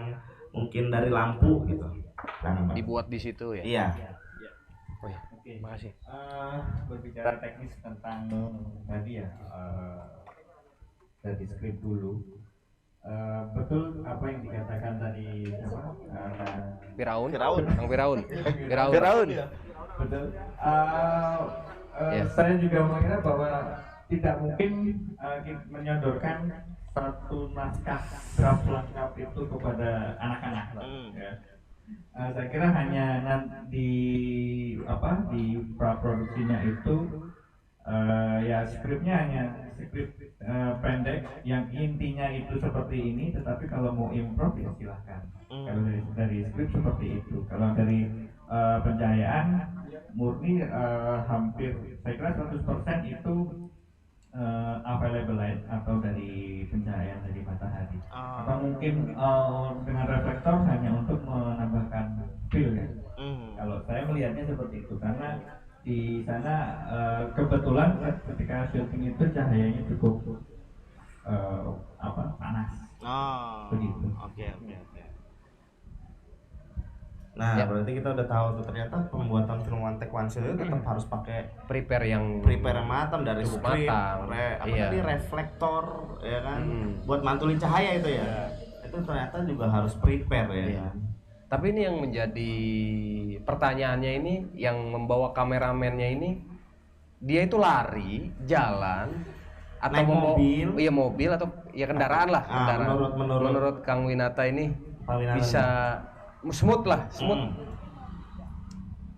mungkin dari lampu gitu? Dibuat di situ ya. Iya. Oh ya. Oke, makasih. Berbicara teknis tentang tadi ya, dari skrip dulu. Betul apa yang dikatakan tadi Firaun. Betul. Saya juga mengira bahwa tidak mungkin menyodorkan satu naskah draft lengkap itu kepada anak-anak. Ya. Saya kira hanya di praproduksinya itu ya skripnya hanya skrip pendek yang intinya itu seperti ini, tetapi kalau mau improv ya silahkan. Kalau dari skrip seperti itu. Kalau dari pencahayaan murni hampir saya kira 100% itu available light atau dari pencahayaan dari matahari. Atau mungkin dengan reflektor hanya untuk menambahkan feel ya. Kalau saya melihatnya seperti itu karena di sana kebetulan ketika syuting itu cahayanya cukup panas. Begitu. Oke. Nah, berarti kita udah tahu tuh ternyata pembuatan film one take one shot itu tetap harus pakai prepare yang matang dari skrip, tadi reflektor ya kan, buat mantulin cahaya itu ya. Itu ternyata juga harus prepare ya. Tapi ini yang menjadi pertanyaannya ini, yang membawa kameramennya ini, dia itu lari, jalan, atau naik mobil? Iya mobil atau ya kendaraan lah. Kendaraan. Menurut Kang Winata ini bisa smooth.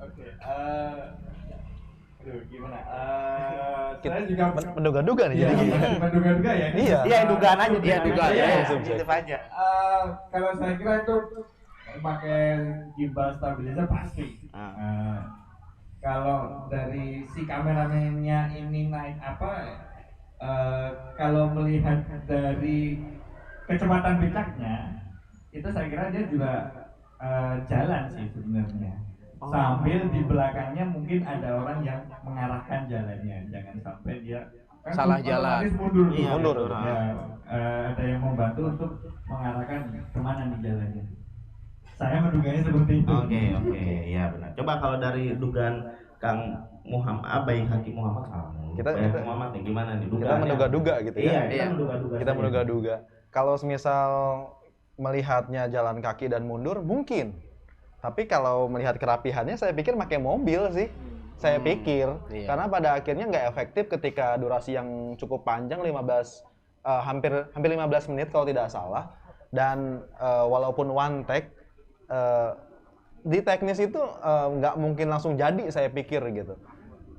Oke. Gimana? Saya juga menduga-duga nih jadi. Menduga-duga ya. Iya, dugaan aja. Iya, dugaan. Positif aja. Kalau saya kira itu pakai gimbal stabilizer pasti. Kalau dari si kameramennya ini naik kalau melihat dari kecepatan becaknya, itu saya kira dia juga jalan sih sebenarnya. Sambil di belakangnya mungkin ada orang yang mengarahkan jalannya, jangan sampai dia salah jalan. Mundur. Ya, ada yang membantu untuk mengarahkan kemana nih jalannya. Saya menduganya seperti itu. Oke, ya benar. Coba kalau dari dugaan Kang Muhammad, Abai Hakim Muhammad, Muhammad nih gimana nih? Kita menduga-duga gitu ya. Iya, menduga-duga. Kita menduga-duga. Kalau semisal melihatnya jalan kaki dan mundur mungkin. Tapi kalau melihat kerapihannya saya pikir pakai mobil sih. Saya pikir karena pada akhirnya nggak efektif ketika durasi yang cukup panjang hampir 15 menit kalau tidak salah, dan walaupun one take di teknis itu nggak mungkin langsung jadi saya pikir gitu.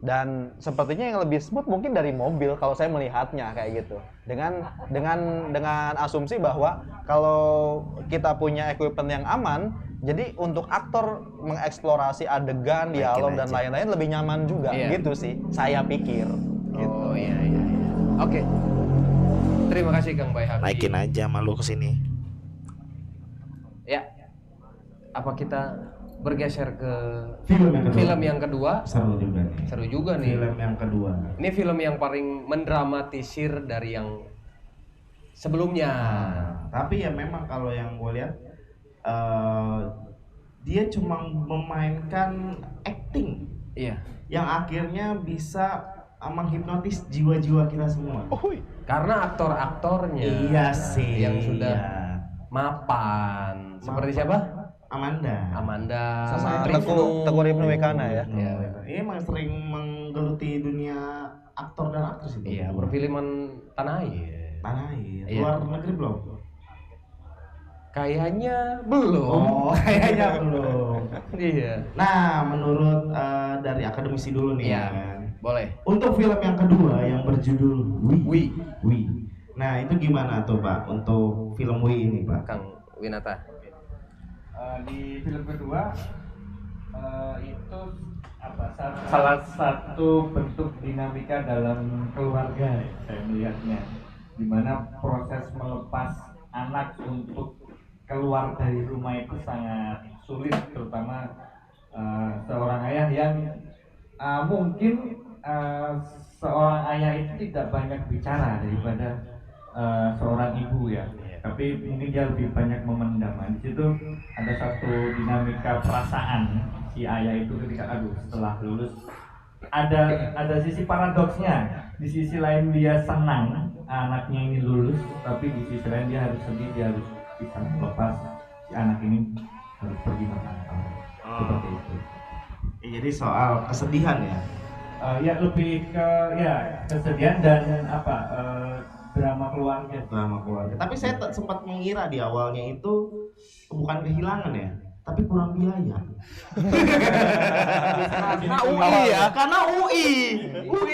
Dan sepertinya yang lebih smooth mungkin dari mobil kalau saya melihatnya kayak gitu. Dengan asumsi bahwa kalau kita punya equipment yang aman, jadi untuk aktor mengeksplorasi adegan, dialog dan lain-lain lebih nyaman juga gitu sih. Saya pikir. Oh iya. Oke. Terima kasih Kang Bayi Hakim. Naikin aja malu ke sini. Ya. Apa kita bergeser ke film yang kedua? Seru juga nih. Film yang kedua. Ini film yang paling mendramatisir dari yang sebelumnya. Tapi ya memang kalau yang gue lihat dia cuma memainkan acting. Iya. Yang akhirnya bisa menghipnotis jiwa-jiwa kita semua. Karena aktor-aktornya yang sudah mapan. Seperti siapa? Amanda sama Teguh Ribnu Wekana ya. Iya, emang sering menggeluti dunia aktor dan aktris itu. Iya, perfilman tanah air. Luar negeri belum? Kayaknya belum. Kayaknya belum. Iya. Nah, menurut dari akademisi dulu nih, Boleh. Untuk film yang kedua yang berjudul Wi. Nah, itu gimana tuh Pak untuk film Wi ini Pak? Kang Winata. Di film kedua itu salah satu bentuk dinamika dalam keluarga saya melihatnya, dimana proses melepas anak untuk keluar dari rumah itu sangat sulit, terutama seorang ayah yang mungkin seorang ayah itu tidak banyak bicara daripada seorang ibu ya, tapi mungkin dia lebih banyak memendam. Di situ ada satu dinamika perasaan si ayah itu ketika setelah lulus ada sisi paradoksnya. Di sisi lain dia senang anaknya ini lulus, tapi di sisi lain dia harus sedih, dia harus bisa melepas si anak ini harus pergi merantau. Seperti itu. Jadi soal kesedihan ya. Ya lebih ke kesedihan dan drama keluarga. Tapi saya sempat mengira di awalnya itu bukan kehilangan ya, tapi kurang biaya. Karena UI ya. Karena UI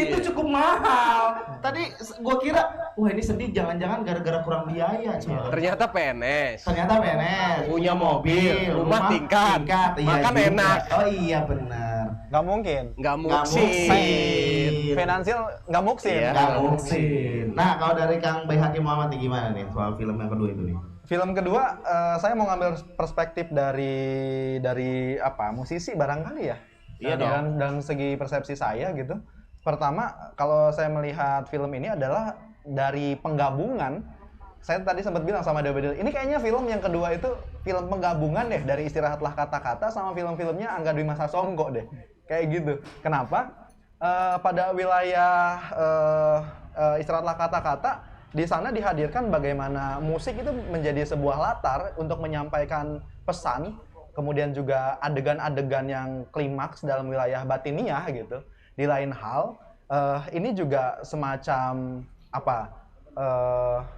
itu cukup mahal. Tadi gua kira, wah ini sedih jangan-jangan gara-gara kurang biaya. Ternyata PNS. Punya mobil, rumah tingkat. Iya makan juga. enak. Oh iya benar. Nggak mungkin. Nggak muksin. Finansial nggak muksin. Iya. Nggak muksin. Nah, kalau dari Kang Bayi Hakim Muhammad nih gimana nih soal film yang kedua itu nih? Film kedua, saya mau ngambil perspektif dari musisi barangkali ya. Iya dong. Dan segi persepsi saya gitu. Pertama, kalau saya melihat film ini adalah dari penggabungan. Saya tadi sempat bilang sama Dewa, ini kayaknya film yang kedua itu film penggabungan deh dari Istirahatlah Kata-Kata sama film-filmnya Angga Dwi Masa Songko deh. Kayak gitu. Kenapa? Pada wilayah Istirahatlah Kata-Kata, di sana dihadirkan bagaimana musik itu menjadi sebuah latar untuk menyampaikan pesan, kemudian juga adegan-adegan yang klimaks dalam wilayah batiniah gitu. Di lain hal, ini juga semacam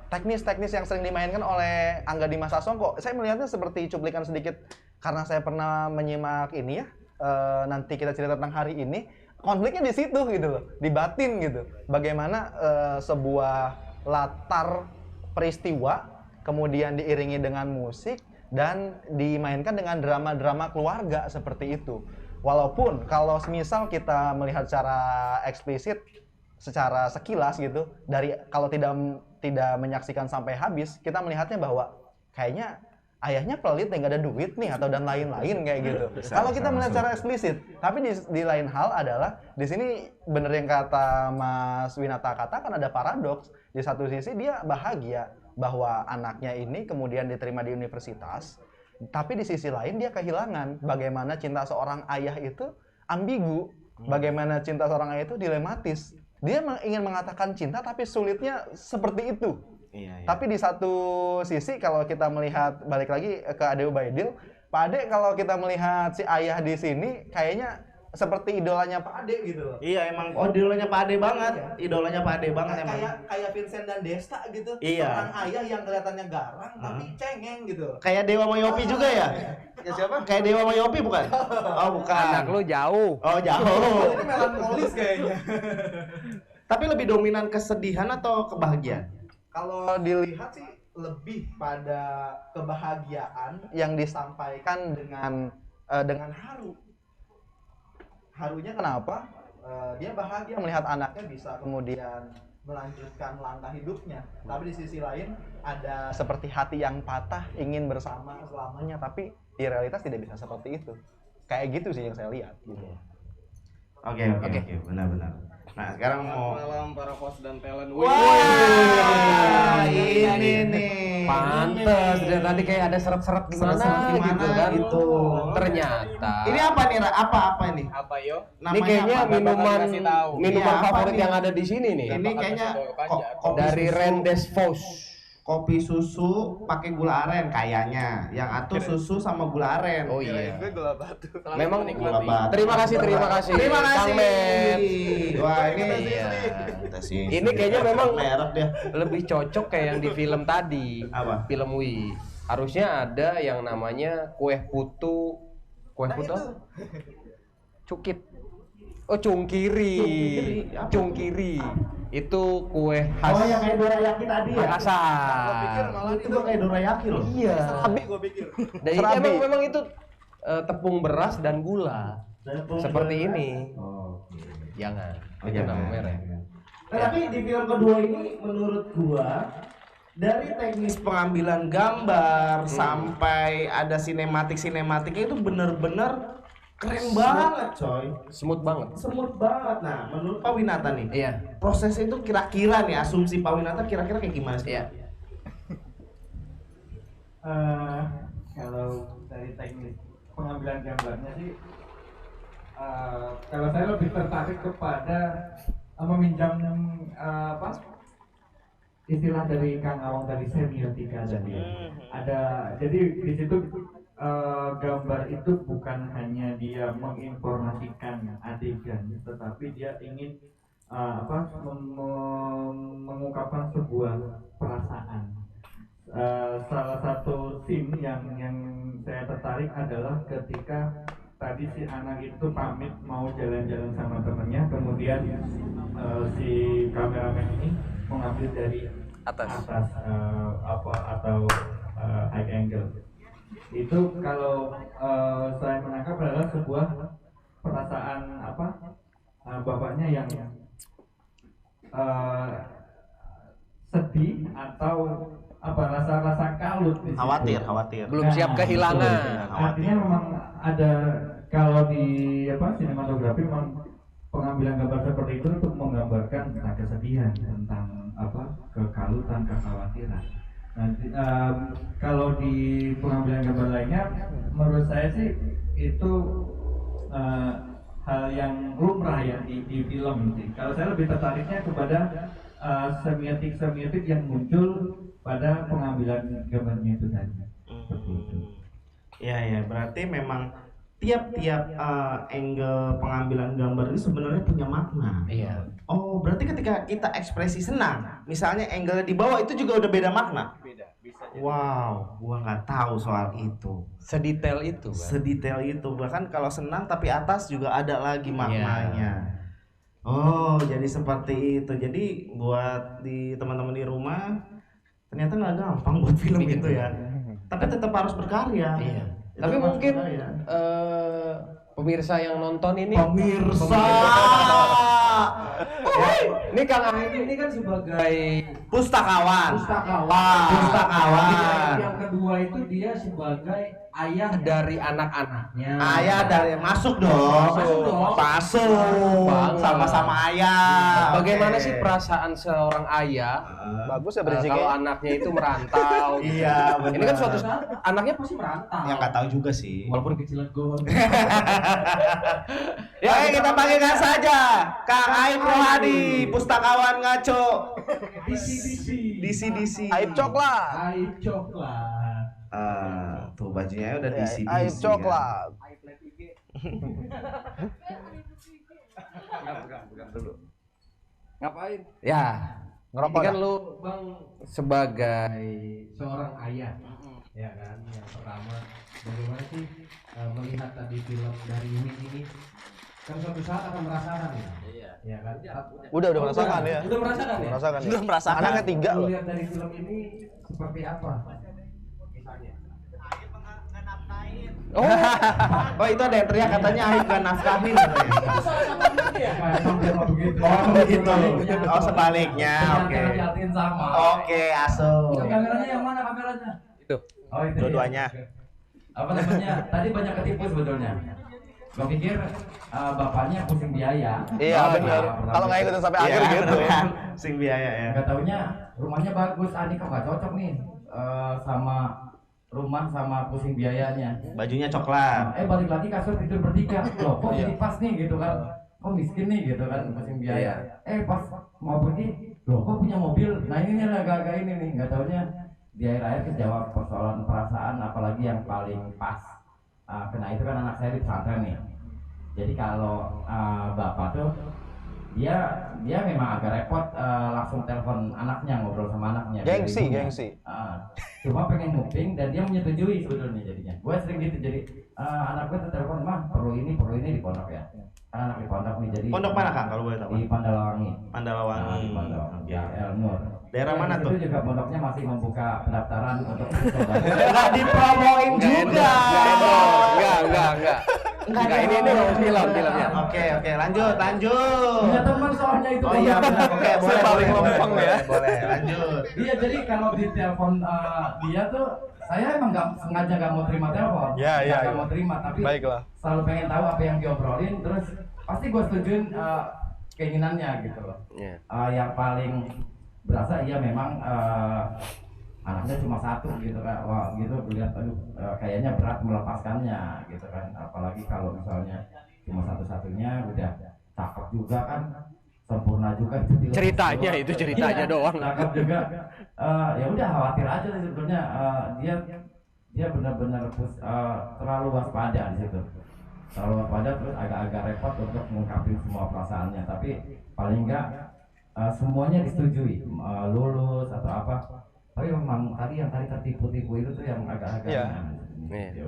teknis-teknis yang sering dimainkan oleh Angga Dwi Masa Songko. Saya melihatnya seperti cuplikan sedikit karena saya pernah menyimak ini ya. Nanti kita cerita tentang hari ini, konfliknya di situ gitu loh, di batin gitu. Bagaimana sebuah latar peristiwa kemudian diiringi dengan musik dan dimainkan dengan drama-drama keluarga seperti itu. Walaupun kalau semisal kita melihat secara eksplisit, secara sekilas gitu, dari kalau tidak menyaksikan sampai habis, kita melihatnya bahwa kayaknya ayahnya pelit nih, nggak ada duit nih atau dan lain-lain kayak gitu. Kalau kita melihat secara eksplisit, tapi di lain hal adalah di sini bener yang kata Mas Winata katakan, ada paradoks. Di satu sisi dia bahagia bahwa anaknya ini kemudian diterima di universitas, tapi di sisi lain dia kehilangan. Bagaimana cinta seorang ayah itu ambigu, bagaimana cinta seorang ayah itu dilematis. Dia ingin mengatakan cinta tapi sulitnya seperti itu. Iya. Tapi di satu sisi kalau kita melihat balik lagi ke Ade Ubaidil, Pak Ade kalau kita melihat si ayah di sini kayaknya seperti idolanya Pak Ade gitu loh. Iya emang idolanya Pak Ade banget. Idolanya Pak Ade banget emang. Kayak Vincent dan Desta gitu. Iya. Orang ayah yang kelihatannya garang tapi cengeng gitu. Kayak Dewa Mayopi juga ya? Ya siapa? Kayak Dewa Mayopi bukan? Oh bukan. Anak lu jauh. Oh jauh. Ini melankolis kayaknya. Tapi lebih dominan kesedihan atau kebahagiaan? Kalau dilihat sih lebih pada kebahagiaan yang disampaikan dengan haru. Harunya kenapa? Dia bahagia melihat anaknya bisa kemudian melanjutkan langkah hidupnya. Tapi di sisi lain ada seperti hati yang patah ingin bersama selamanya, tapi di realitas tidak bisa seperti itu. Kayak gitu sih yang saya lihat. Gitu. Oke, benar-benar. Nah sekarang mau Malam para host dan talent. Wah, ini nih. Pantes, dari tadi kayak ada seret-seret gimana gitu kan. Gitu. Ternyata. Ini apa nih? Apa ini? Apa yo? Ini kayaknya apa? minuman Iya, apa favorit nih? yang ada di sini nih. Ini kayaknya kopi Dari susu. Rendes Fos. Kopi susu pakai gula aren kayaknya. Yang atuh susu sama gula aren. Oh iya. Gula batu. Memang Gula batu. Terima kasih. Terima Kang kasih. Met. Wah, ini Iya. kita sih. Ini kayaknya memang merek dia. lebih cocok kayak yang di film tadi. Apa? Film Wi. Harusnya ada yang namanya kue putu. Kue putu? Cukit. Oh, cungkiri. Apa Cungkiri. Itu kue khas Oh, yang kayak dorayaki tadi ya? Makassar. Gua pikir malah itu kayak dorayaki loh. Iya. Serabi gue pikir. Dan Serabi. memang itu tepung beras dan gula. Seperti ini. Oh, Jangan. Oh, Itu jangan. nama merek. Tapi di film kedua ini menurut gua dari teknis pengambilan gambar sampai ada sinematiknya itu bener-bener keren banget, coy. Smooth banget. Smooth banget. Nah, menurut Pak Winata nih, Iya. prosesnya itu kira-kira nih, asumsi Pak Winata kira-kira kayak gimana sih? Iya. Kalau dari teknik pengambilan gambarnya sih, kalau saya lebih tertarik kepada meminjam istilah dari Kang Awang dari semiotika tadi. Jadi di situ gambar itu bukan hanya dia menginformasikan adegan, tetapi dia ingin mengungkapkan sebuah perasaan. Salah satu scene yang saya tertarik adalah ketika tadi si anak itu pamit mau jalan-jalan sama temennya, kemudian si kameramen ini mengambil dari atas atau high angle. Itu kalau saya menangkap adalah sebuah perasaan bapaknya yang sedih atau rasa kalut di situ. Khawatir. Belum siap kehilangan. Artinya memang ada, kalau di sinematografi memang pengambilan gambar seperti itu untuk menggambarkan kesedihan tentang kekalutan, kekhawatiran. Nanti kalau di pengambilan gambar lainnya, menurut saya sih itu hal yang lumrah ya di film sih. Kalau saya lebih tertariknya kepada semiotik yang muncul pada pengambilan gambarnya itu tadi. Iya, berarti memang tiap-tiap angle pengambilan gambar itu sebenarnya punya makna. Iya. Oh, berarti ketika kita ekspresi senang, misalnya angle di bawah itu juga udah beda makna. Beda, bisa jadi. Wow, gua nggak tahu soal itu. Sedetail itu, Bang. Sedetail itu, bahkan kalau senang tapi atas juga ada lagi maknanya. Oh, jadi seperti itu. Jadi buat di teman-teman di rumah, ternyata nggak gampang buat film itu ya. Tapi tetap harus berkarya. Iya. Tetap Tapi harus mungkin berkarya. pemirsa yang nonton ini Pemirsa. Ini Kang Ahid ini kan sebagai Pustakawan. Yang kedua itu dia sebagai ayah dari anak-anaknya. Ayah dari masuk dong. Masuk. Banget. Sama-sama ayah. Bagaimana Oke. sih perasaan seorang ayah Bagus ya kalau berisiknya. anaknya itu merantau? Iya, benar. Ini kan suatu saat anaknya pasti merantau. Yang nggak tahu juga sih. walaupun kecil gon. Ya, kita panggilkan saja Kang Aib Rohadi, Pustakawan Ngaco. DC. Aib coklat. Aib coklat. Tuh bajunya udah DC. Aib coklat. Pegang dulu. Ngapain? Ya, Ngerokok ini kan dah. lu Bang sebagai seorang ayah, ya kan? Yang pertama, bagaimana sih melihat tadi film dari ini kan suatu saat akan merasakan ya? Iya. Ya kan? Udah merasakan ya. Udah merasakan ya? Merasakan ya. Udah merasakan. Anaknya 3 loh. Lihat dari film ini seperti apa? Misalnya. Oh, itu ada yang teriak katanya Aib gak nafkahin katanya. Oh, begitu. Oh, sebaliknya. Oke. Sama. Oke, asuh. Kameranya yang mana kameranya? Itu. Oh itu. Dua-duanya. Ya. Apa namanya? Tadi banyak ketipu sebetulnya. Gua pikir bapaknya pusing biaya. Iya benar. Kalau nggak ikutin sampai akhir gitu. Sing biaya ya. Gak taunya rumahnya bagus, Anika gak cocok nih sama rumah sama pusing biayanya. Bajunya coklat. Balik lagi kasur tidur bertiga. Loh kok jadi pas nih gitu kan. Kok miskin nih gitu kan pusing biaya. Pas mau pergi, loh kok punya mobil. Nah ini nih agak-agak ini nih. Gak taunya di akhir-akhir kejawab persoalan perasaan, apalagi yang paling pas. Kena itu kan anak saya di pesantren nih. Jadi kalau bapak tuh dia memang agak repot langsung telepon anaknya, ngobrol sama anaknya. Gengsi. Cuma pengen moving dan dia menyetujui sebetulnya jadinya. Gue sering gitu, jadi anak gue tuh telepon, mah perlu ini di pondok ya. Karena anak di pondok nih. Jadi Pondok mana Kang kalau boleh tahu? Di Pandalawangi. Mandalawangi. Nah, di Pandalawangi. Ya, Elnur. Daerah mana tuh? Itu juga pondoknya masih membuka pendaftaran untuk Enggak dipromoin juga. Enggak, ini filmnya. Oke, lanjut. punya teman soalnya itu. Oh iya benar. Oke, boleh. paling lempeng ya. Boleh, lanjut. Iya, jadi kalau di telepon dia tuh saya emang nggak sengaja nggak mau terima telepon. Nggak mau terima, tapi selalu pengen tahu apa yang diobrolin, terus pasti gue setujuin keinginannya gitu loh. Yang paling berasa iya memang anaknya cuma satu gitu kan, wah gitu lihat kayaknya berat melepaskannya gitu kan, apalagi kalau misalnya cuma satu-satunya udah cakep juga kan, sempurna juga itu ceritanya doang. Cakep juga, ya udah khawatir aja sih sebetulnya, dia benar-benar terlalu waspada di situ, terlalu waspada, terus agak-agak repot untuk mengungkapin semua perasaannya, tapi paling enggak semuanya disetujui, lulus atau apa. Tapi memang yang tadi tertipu-tipu itu tuh yang agak-agak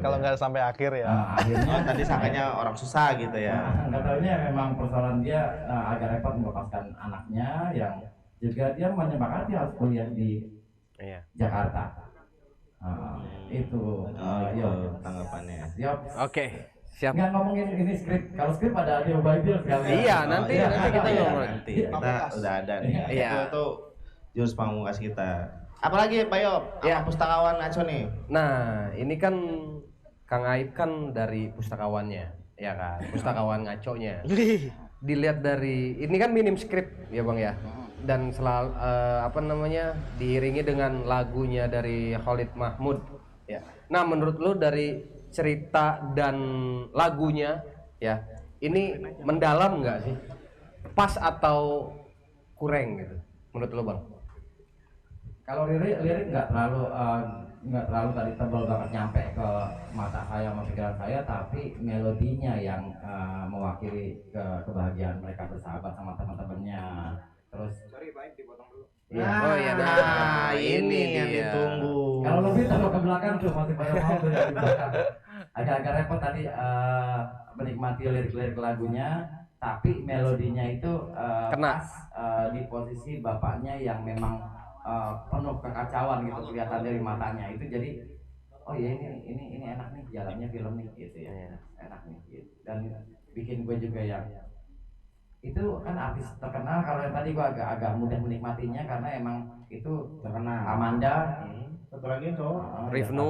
Kalau nggak sampai akhir ya. Akhirnya tadi sangkanya orang susah gitu ya. Nggak tahunya memang persoalan dia agak repot melepaskan anaknya, yang juga dia menyepakati harus kuliah di Jakarta. Itu tanggapannya. Oke, siap. Nggak ngomongin ini skrip, kalau skrip ada audio Bible sekali. Iya, nanti kita ngomong. Nanti kita udah ada nih. Iya. Itu jurus pamungkas kita. Apalagi Pak Yop, sama pustakawan ngaco nih. Nah, ini kan Kang Aib kan dari pustakawannya, ya kan? Pustakawan ngaconya. Dilihat dari ini kan minim skrip ya Bang ya. Dan selalu diiringi dengan lagunya dari Khalid Mahmud ya. Nah, menurut lu dari cerita dan lagunya ya, ini mendalam nggak sih? Pas atau kurang gitu menurut lu Bang? Kalau lirik nggak terlalu tadi tebal banget nyampe ke mata saya sama pikiran saya, tapi melodinya yang mewakili kebahagiaan mereka bersahabat sama teman-temannya. Terus ini yang ditunggu. kalau lebih terlalu ke belakang tuh masih pada mau tuh yang di belakang. Agak-agak repot tadi menikmati lirik-lirik lagunya, tapi melodinya itu Kena. pas di posisi bapaknya yang memang penuh kekacauan gitu kelihatan dari matanya, itu jadi oh ya ini enak nih jalannya film nih gitu ya, enak nih gitu. Dan bikin gue juga yang itu kan artis terkenal, kalau yang tadi gue agak mudah menikmatinya karena emang itu terkenal. Amanda, satu lagi cowok. Rifnu,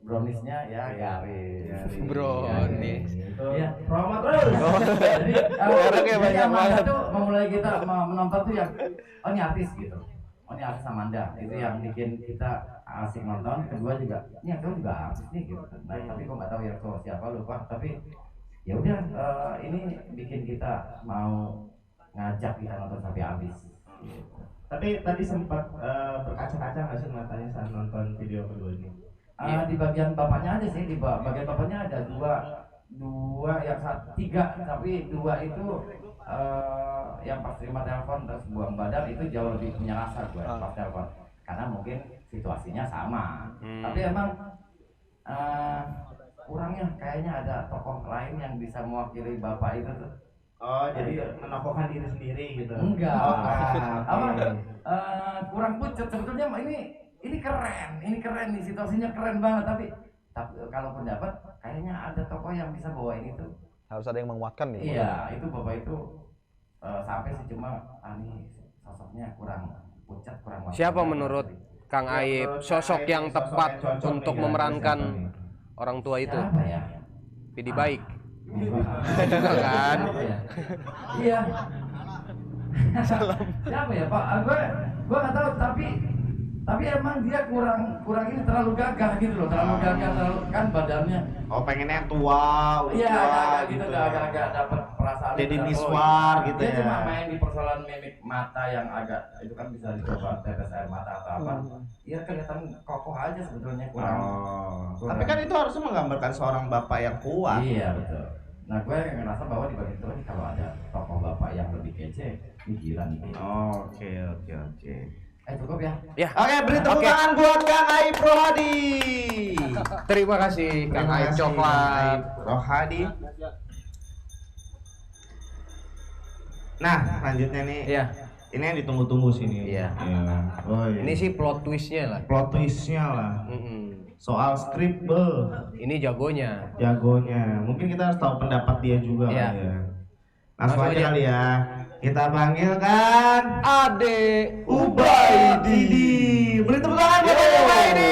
Brownies-nya ya Garis. Brownies. Iya, promo terus. Jadi Amanda tuh memulai kita menonton tuh yang oh ini artis gitu. Oh ini artis Amanda, itu yang bikin kita asik nonton. Kedua juga, ini aktor juga artis nih gitu. Nah, tapi kok nggak tahu ya aktor siapa, lupa. Tapi ya udah, ini bikin kita mau ngajak kita nonton sampai habis. Gitu. Tapi tadi sempat berkaca-kaca nggak sih matanya saat nonton video kedua ini? Di bagian bapaknya aja sih, di bagian bapaknya ada dua yang tiga, tapi dua itu yang pas terima telepon terus buang badan itu jauh lebih punya rasa gue pas telepon, karena mungkin situasinya sama. Tapi emang kurangnya kayaknya ada tokoh lain yang bisa mewakili bapak itu tuh. Oh, jadi menokohkan diri sendiri gitu? Enggak. Kurang pucet sebetulnya. Ini keren nih, situasinya keren banget, tapi kalau pendapat kayaknya ada tokoh yang bisa bawain itu. Harus ada yang menguatkan nih. Iya, itu bapak itu sampai sih, cuma ini sosoknya kurang pucat, kurang. Siapa menurut Kang Aib sosok yang tepat untuk memerankan orang tua itu? Siapa ya? Pidi Baik. Kan? Iya. Siapa ya Pak? Gue nggak tahu, tapi emang dia kurang ini, terlalu gagah gitu loh, terlalu kan badannya. Oh, pengennya tua, Iya, agak gitu, ya. agak dapat perasaan. Jadi miswar gitu dia ya. Cuma main di persoalan mimik mata yang agak itu kan bisa dicoba tetes air mata atau apa. Iya, kelihatan kokoh aja sebetulnya, kurang. Tapi kan itu harusnya menggambarkan seorang bapak yang kuat. Iya, betul. Nah, gue ngerasa bahwa di bagian itu kalau ada tokoh bapak yang lebih kece, ini gila nih. Oke. Cukup ya? Ya. Oke, beri tepuk tangan buat Kang Aib Rohadi. Terima kasih Kang Aib Coklat Rohadi. Nah, selanjutnya nih. Iya. Ini yang ditunggu-tunggu sini. Iya. Oh, iya. Ini sih plot twistnya lah. Plot twistnya lah. Soal skrip, Ini jagonya. Mungkin kita harus tahu pendapat dia juga Iya. kali ya. Langsung aja kali ya. Kita panggilkan Ade Ubaidillah. Beri tepuk tangan buat Ade Ubaidillah.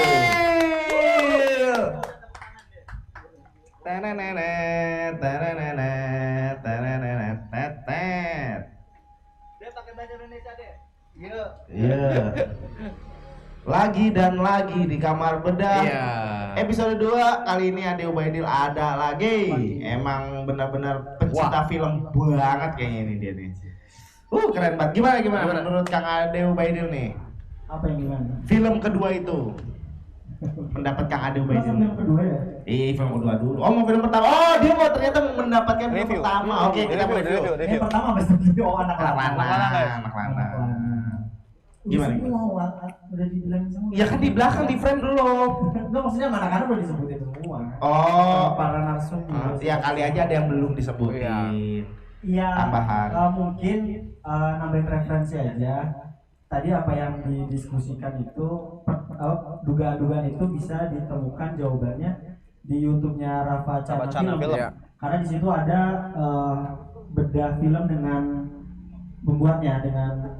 Dia pakai bahasa Indonesia deh. Iya. Lagi dan lagi di kamar bedah. Iya. Episode 2 kali ini Ade Ubaidillah ada lagi. Emang benar-benar pencinta film banget kayaknya ini dia nih. Keren banget. Gimana menurut Kang Ade Ubaidillah nih? Apa yang gimana? Film kedua itu. Pendapat Kang Ade Ubaidillah. Film kedua ya? Film kedua dulu. Oh, mau film pertama. Oh, dia mau ternyata mendapatkan film pertama. Oke, kita mulai dulu. Yang pertama pasti anak Anak-anak. Gimana? Semua udah dibilang semua. Ya kan di belakang di frame dulu. Enggak, maksudnya anak-anak udah disebutin semua. Oh, Para narsum. ya kali aja ada yang belum disebutin. Iya. Tambahan. Mungkin nambahin referensi aja. Tadi apa yang didiskusikan itu dugaan-dugaan itu bisa ditemukan jawabannya di YouTube-nya Rafa Cana Film. Ya. Karena di situ ada bedah film dengan pembuatnya, dengan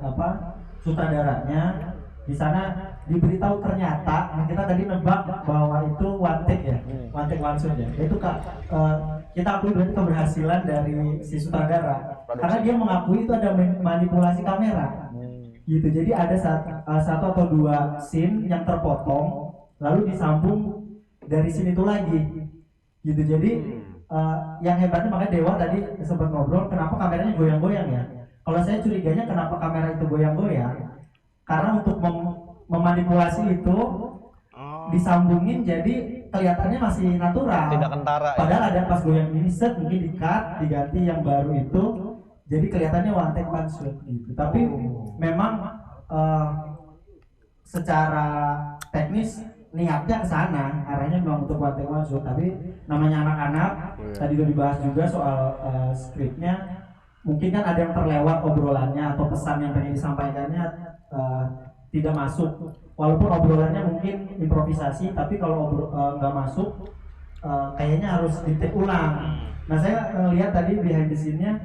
sutradaranya. Di sana diberitahu ternyata kita tadi nebak bahwa itu one take ya, one take one shot ya. Itu kita akui berarti keberhasilan dari si sutradara. Karena dia mengakui itu ada manipulasi kamera. Gitu. Jadi ada satu atau dua scene yang terpotong lalu disambung dari scene itu lagi. Gitu. Jadi yang hebatnya makanya Dewa tadi sempat ngobrol kenapa kameranya goyang-goyang ya. Kalau saya curiganya kenapa kamera itu goyang-goyang? Karena untuk memanipulasi itu disambungin jadi kelihatannya masih natural. Tidak kentara. Padahal ada pas goyang ini set mungkin di-cut, diganti yang baru itu jadi kelihatannya one take one shot gitu. Tapi memang secara teknis niatnya ke sana, arahnya memang untuk one take one shot. Tapi namanya anak-anak, tadi udah dibahas juga soal skripnya. Mungkin kan ada yang terlewat obrolannya atau pesan yang pengen disampaikannya tidak masuk. Walaupun obrolannya mungkin improvisasi, tapi kalau nggak masuk, kayaknya harus di-take ulang. Nah saya lihat tadi behind the scene-nya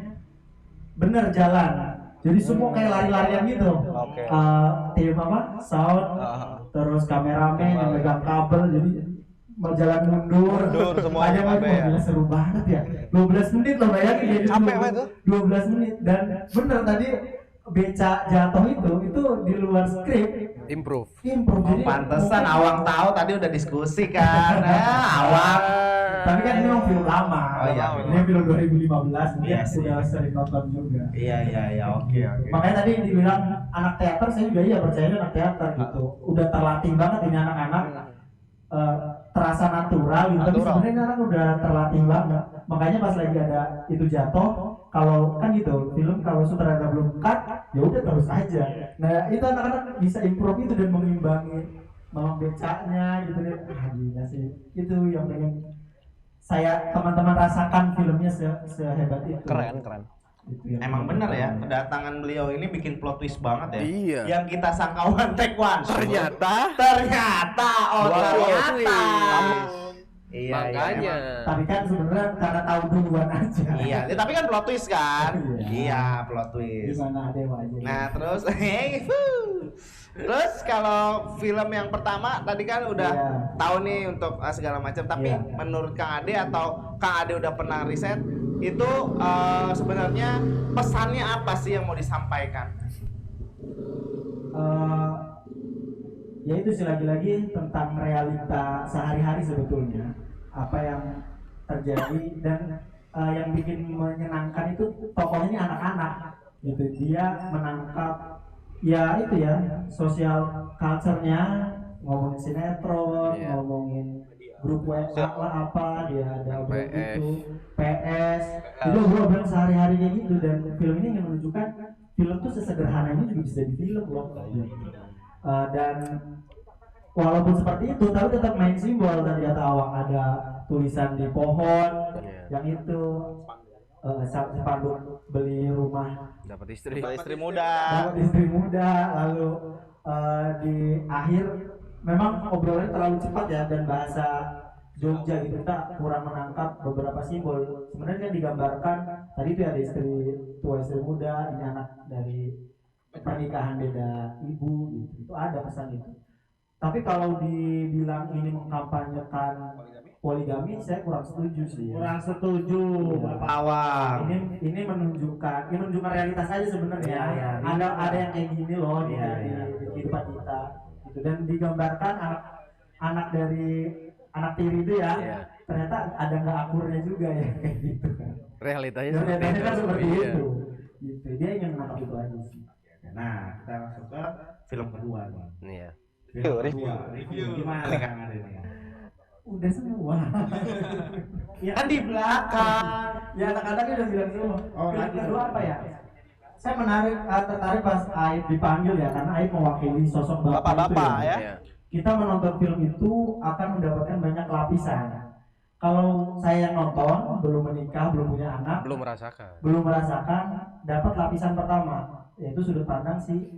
bener jalan. Jadi semua kayak lari-larian gitu. Tim sound, terus kameramen yang megang kabel, jadi jalan mundur semua ada lagi. Seru banget ya. 12 menit loh, bayangin ya. Capek banget tuh. 12 menit dan bener tadi beca jatuh itu di luar skrip. Improve. Jadi Pantesan Awang tahu tadi udah diskusi kan. Awang. Tapi kan ini memang film lama. Oh iya. Ini film 2015, Iya sih. udah sering nonton juga. Iya, oke. Makanya tadi dibilang anak teater, saya juga iya percaya anak teater gitu. Udah terlatih banget ini anak-anak. Terasa natural gitu, tapi sebenarnya anak udah terlatih banget. Makanya pas lagi ada itu jatuh, kalau kan gitu film kalau sutradara belum cut, ya udah terus aja. Nah itu anak-anak bisa improve itu dan mengimbangi becaknya gitu deh. Gila sih, itu yang pengen saya teman-teman rasakan filmnya sehebat itu. Keren. Emang bener ya, kedatangan beliau ini bikin plot twist banget ya. Iya. Yang kita sangka one take one shot. Ternyata Ternyata. Iya, makanya. Tapi kan sebenarnya karena tahu duluan aja. Iya, tapi kan plot twist kan. Iya, plot twist. Gimana Dewa aja. Nah, terus kalau film yang pertama tadi kan udah tahu nih untuk segala macam, tapi menurut Kang Ade atau Kang Ade udah pernah riset itu sebenarnya pesannya apa sih yang mau disampaikan? Ya itu sih lagi-lagi tentang realita sehari-hari sebetulnya apa yang terjadi dan yang bikin menyenangkan itu tokohnya ini anak-anak gitu. Dia menangkap ya itu ya sosial culture-nya, ngomongin sinetron, ngomongin grup WA lah apa, dia ada gitu, PS, jadi obrolan sehari-hari kayak gitu. Dan film ini yang menunjukkan film tuh sesederhana ini juga bisa di film loh. Dan walaupun seperti itu, tapi tetap main simbol. Tadi kata Awang ada tulisan di pohon, yang itu sepanduk beli rumah istri muda. Dapat istri muda, lalu di akhir memang obrolannya terlalu cepat ya dan bahasa Jogja gitu kita kurang menangkap beberapa simbol. Sebenarnya kan digambarkan tadi itu ada istri tua, istri muda, ini anak dari pernikahan beda ibu gitu. Itu ada pesan itu. Tapi kalau dibilang ini mengkampanyekan poligami, saya kurang setuju sih. Kurang setuju, Bapak Awang. Ini menunjukkan realitas aja sebenarnya. Ya. Ada yang kayak gini loh di Ya. kehidupan kita. Gitu. Dan digambarkan anak dari anak tiri itu ya, ternyata ada nggak akurnya juga ya kayak gitu kan. Realitanya kan seperti itu. Gitu. Dia ingin menangkap itu aja sih. Nah, kita masuk ke film kedua nih. Iya. Review. Gimana Kang Ade nih? Udah semua. Ya kan di belakang. Ya anak-anak udah bilang semua. Film lagi. kedua apa ya? Saya tertarik pas Aib dipanggil ya, karena Aib mewakili sosok bapak ya. Kita menonton film itu akan mendapatkan banyak lapisan. Kalau saya yang nonton, belum menikah, belum punya anak, belum merasakan, dapat lapisan pertama, yaitu sudut pandang si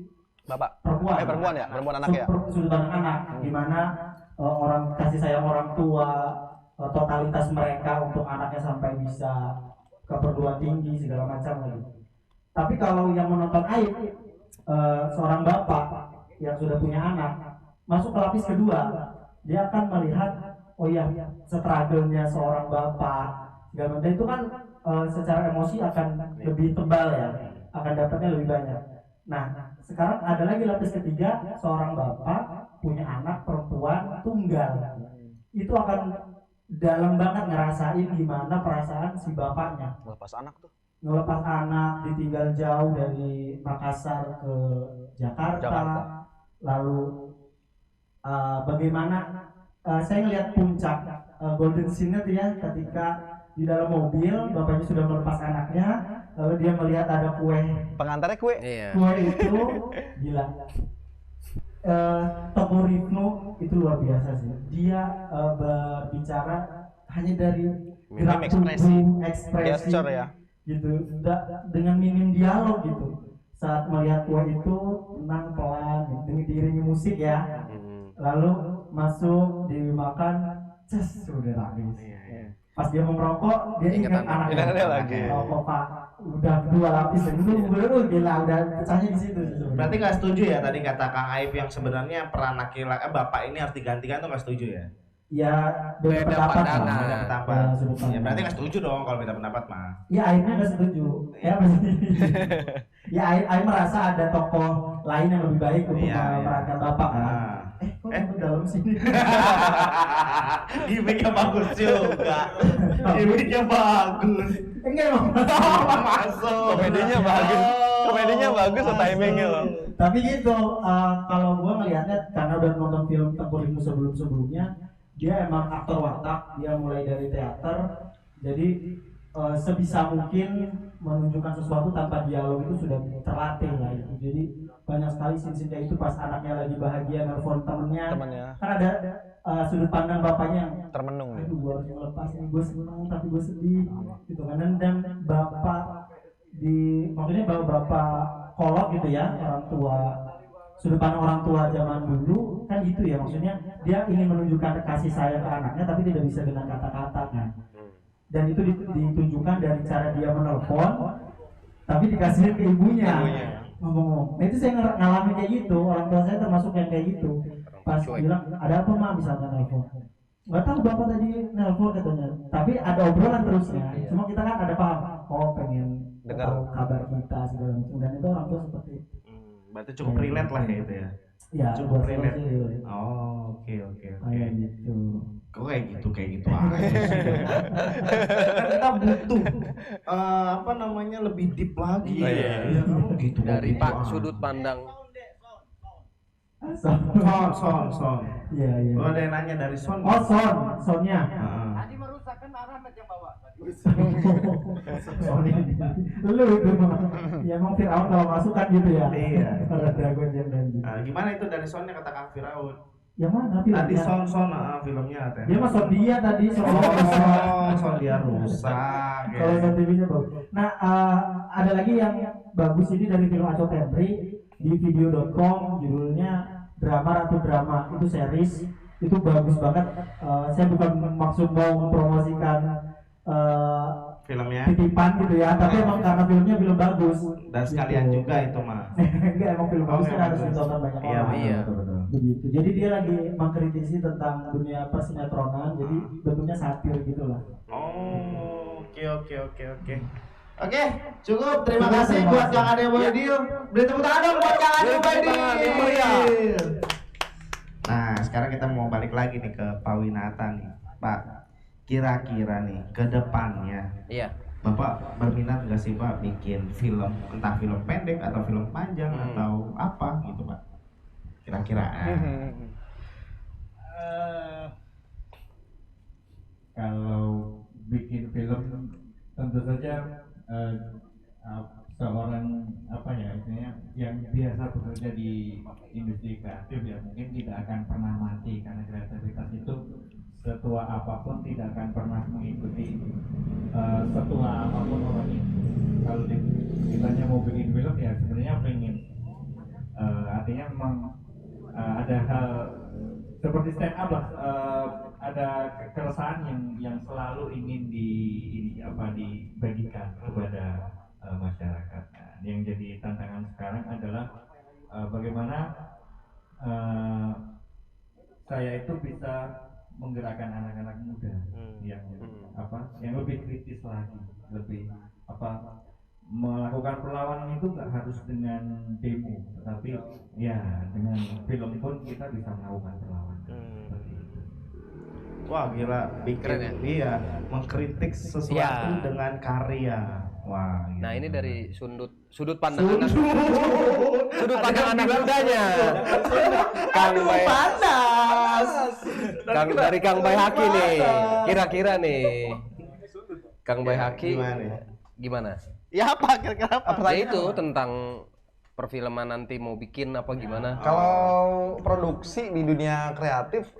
perempuan anak ya. Sudut pandang anak, gimana orang kasih sayang orang tua, totalitas mereka untuk anaknya sampai bisa ke perguruan tinggi segala macam lagi. Tapi kalau yang menonton Aib, seorang bapak yang sudah punya anak, masuk ke lapis kedua, dia akan melihat, oh ya, struggle-nya seorang bapak, dan itu kan secara emosi akan lebih tebal ya, akan dapatnya lebih banyak. Nah, sekarang ada lagi lapis ketiga, seorang bapak punya anak perempuan tunggal, itu akan dalam banget ngerasain gimana perasaan si bapaknya. Ngelepas anak, ditinggal jauh dari Makassar ke Jakarta. Lalu bagaimana saya ngelihat puncak golden scene-nya tuh ya, ketika di dalam mobil bapaknya sudah melepas anaknya, lalu dia melihat ada kue. Pengantarnya kue. Kue itu gila. Toko Rifnu itu luar biasa sih. Dia berbicara hanya dari gerak tubuh, ekspresi, gesture ya. Gitu, dengan minim dialog gitu. Saat melihat kue itu tenang pelan, dengan diiringi musik ya. Lalu masuk dimakan, sudah nangis. Pas dia mau merokok, dia ingat anaknya lagi. Rokok Pak, udah 2 lapis dan itu gila, udah pecahnya di situ. Berarti nggak setuju ya tadi kata Kang Aib yang sebenarnya peran laki-laki bapak ini harus digantikan tuh nggak setuju ya? Ya beda pendapat. Ya berarti nggak setuju dong kalau beda pendapat mah. Ya Aibnya nggak setuju. Ya pasti. Ya Aib merasa ada tokoh lain yang lebih baik untuk memerankan bapak kan. Kok dalam sini? Gimiknya bagus juga. Gimiknya bagus. Enggak masuk. Komedinya bagus, timingnya loh. Tapi gitu, kalau gua ngelihatnya karena udah nonton film Tengku Rifnu sebelumnya, dia emang aktor watak, dia mulai dari teater, jadi sebisa mungkin menunjukkan sesuatu tanpa dialog itu sudah terlatih lah itu. Jadi banyak sekali scene-scene itu pas anaknya lagi bahagia nelfon temennya. Kan ada sudut pandang bapaknya yang termenung. Aduh, gua harus ngelepas ini, gua seneng tapi gua sedih gitu kan. Dan bapak maksudnya bapak kolok gitu ya, orang tua, sudut pandang orang tua zaman dulu kan gitu ya, maksudnya dia ingin menunjukkan kasih sayang ke anaknya tapi tidak bisa dengan kata-kata kan. Dan itu ditunjukkan dari cara dia menelpon tapi dikasihin ke ibunya. Ngomong. Nah itu saya ngalamin kayak gitu, orang tua saya termasuk yang kayak gitu. Pas bilang ada apa mah misalkan nelpon, nggak tahu bapak tadi nelpon katanya, tapi ada obrolan terusnya. Cuma kita kan ada paham, oh pengen tahu kabar kita segala macam, dan itu orang tua seperti itu. Berarti cukup relate lah ya itu ya. Ya, cukup relate. Oh, oke. Kayak gitu. Kok kayak gitu aja sih. Kan kita butuh apa namanya lebih deep lagi. Ya, gitu. Dari sudut pandang. Son. Iya. Oh, ada yang nanya dari Son. Oh, Sonnya. Tadi merusakkan Rahmat yang bawa. Sonnya. Lu itu. Ya emang Firaun kalau masuk kan gitu ya. Iya. Kalau Dragon Jam dan Gimana itu dari Sonnya kata Kang Firaun? Yang mana filmnya? Tadi filmnya katanya. Dia mah son dia tadi, son dia rusak. Kalau son TV-nya bagus. Nah, ada lagi yang bagus ini dari film Aco Tendri di video.com, judulnya Drama Ratu Drama. Itu series, itu bagus banget. Saya bukan maksud mau mempromosikan filmnya titipan gitu ya, tapi emang karena filmnya film bagus. Dan sekalian juga itu mah. Enggak, emang film bagus kan harus ditonton banyak orang. Iya. Begitu. Jadi dia lagi mengkritisi tentang dunia persinetronan, jadi bentuknya satir gitu lah. Oke. Oke, cukup. Terima kasih buat Kang Ade Boydil. Beri tepuk tangan dong buat Kang Ade Boydil. Nah, sekarang kita mau balik lagi nih ke Pak Winata nih, Pak. Kira-kira nih ke depannya, Iya. Bapak berminat nggak sih Pak bikin film, entah film pendek atau film panjang atau apa gitu Pak? Kira-kira. Kalau bikin film tentu saja seorang istilahnya yang biasa bekerja di industri kreatif ya mungkin tidak akan pernah mati, karena kreativitas itu setua apapun tidak akan pernah mengikuti setua apapun orang itu. Kalau ditanya mau bikin film ya sebenarnya pengen artinya memang ada hal seperti stand up lah, ada keresahan yang selalu ingin dibagikan kepada masyarakat. Nah, yang jadi tantangan sekarang adalah bagaimana saya itu bisa menggerakkan anak-anak muda yang lebih kritis lagi, lebih melakukan perlawanan itu nggak harus dengan demo, tetapi ya dengan film pun kita bisa melakukan perlawanan. Seperti itu. Wah gila, bikin iya mengkritik sesuatu dengan karya. Wah. Gila. Nah ini dari sudut pandang sudut pandang anak mudanya. Kang Bay dari Kang Bay Haki nih. Kira-kira nih Kang Bay Haki gimana? Ya apa kira-kira apa? Ya itu tentang perfilman nanti mau bikin apa gimana? Kalau produksi di dunia kreatif,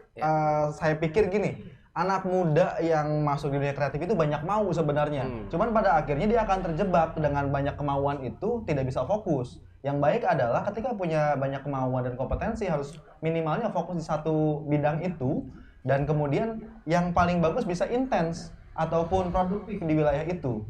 saya pikir gini, anak muda yang masuk di dunia kreatif itu banyak mau sebenarnya. Cuman pada akhirnya dia akan terjebak dengan banyak kemauan itu, tidak bisa fokus. Yang baik adalah ketika punya banyak kemauan dan kompetensi harus minimalnya fokus di satu bidang itu, dan kemudian yang paling bagus bisa intens ataupun produktif di wilayah itu.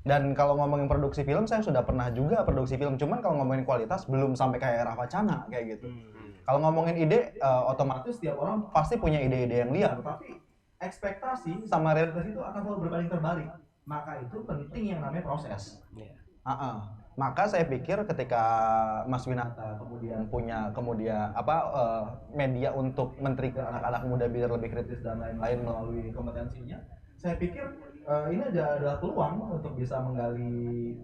Dan kalau ngomongin produksi film, saya sudah pernah juga produksi film, cuman kalau ngomongin kualitas belum sampai kayak Era Wacana kayak gitu. Kalau ngomongin ide, otomatis setiap orang pasti punya ide-ide yang liar, tapi ekspektasi sama realitas itu akan selalu berbanding terbalik. Maka itu penting yang namanya proses. Maka saya pikir ketika Mas Winata kemudian punya media untuk men-trigger anak-anak muda biar lebih kritis dan lain-lain melalui kompetensinya, saya pikir ini adalah peluang untuk bisa menggali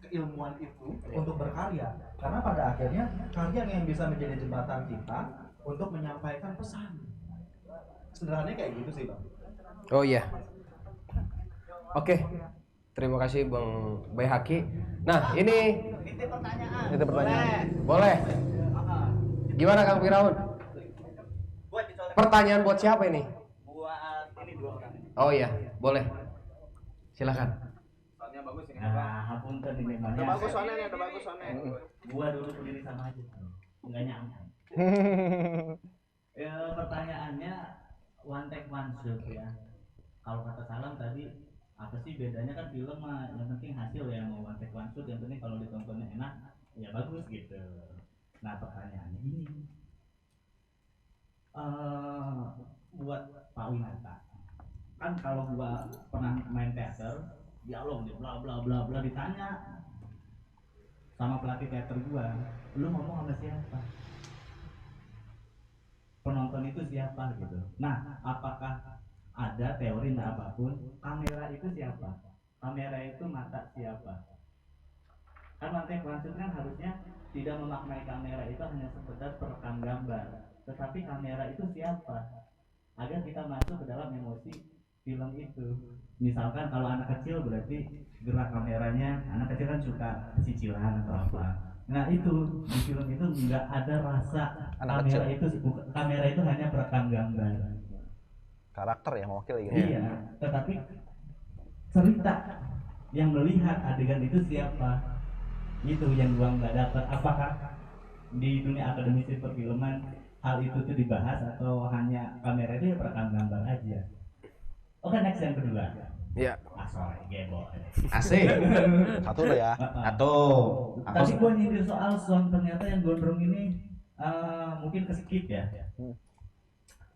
keilmuan itu untuk berkarya, karena pada akhirnya karya yang bisa menjadi jembatan kita untuk menyampaikan pesan. Sederhananya kayak gitu sih Bang. Oh iya. Oke. Terima kasih Bang Bay Haki. Nah ini pertanyaan. Boleh. Gimana Kang Firaun? Pertanyaan buat siapa ini? Buat ini 2 orang. Oh iya, boleh. Silakan. Soalnya bagus ini. Hapunten ini Ada bagus soalnya. Gua dulu sendiri sama aja. Enggak nyangka. Pertanyaannya one take one shoot ya. Kalau kata Salam tadi apa sih bedanya, kan film mah yang penting hasil ya, mau one take one shoot yang penting kalau ditontonnya enak ya bagus gitu. Nah pertanyaannya ini buat Pak Winata, kan kalau gua pernah main teater, dialog nih bla bla bla bla, ditanya sama pelatih teater gua, lu ngomong sama siapa, penonton itu siapa gitu. Nah apakah ada teori enggak apapun, kamera itu siapa, kamera itu mata siapa? Kan one-take one-shoot kan harusnya tidak memaknai kamera itu hanya sekedar perekam gambar, tetapi kamera itu siapa, agar kita masuk ke dalam emosi film itu. Misalkan kalau anak kecil berarti gerak kameranya, anak kecil kan suka cicilan atau apa. Nah itu di film itu nggak ada rasa kamera itu hanya perekam gambar. Karakter ya mewakili gitu. Iya, tetapi cerita yang melihat adegan itu siapa? Itu yang gua nggak dapat. Apakah di dunia akademisi perfilman hal itu tuh dibahas atau hanya kamera itu ya perekam gambar aja? Oke, next yang kedua. Iya. Sorry, gembol. Asik. Satu udah ya. Satu. Tadi gua nyindir soal sound, ternyata yang gondrong ini mungkin keskip ya.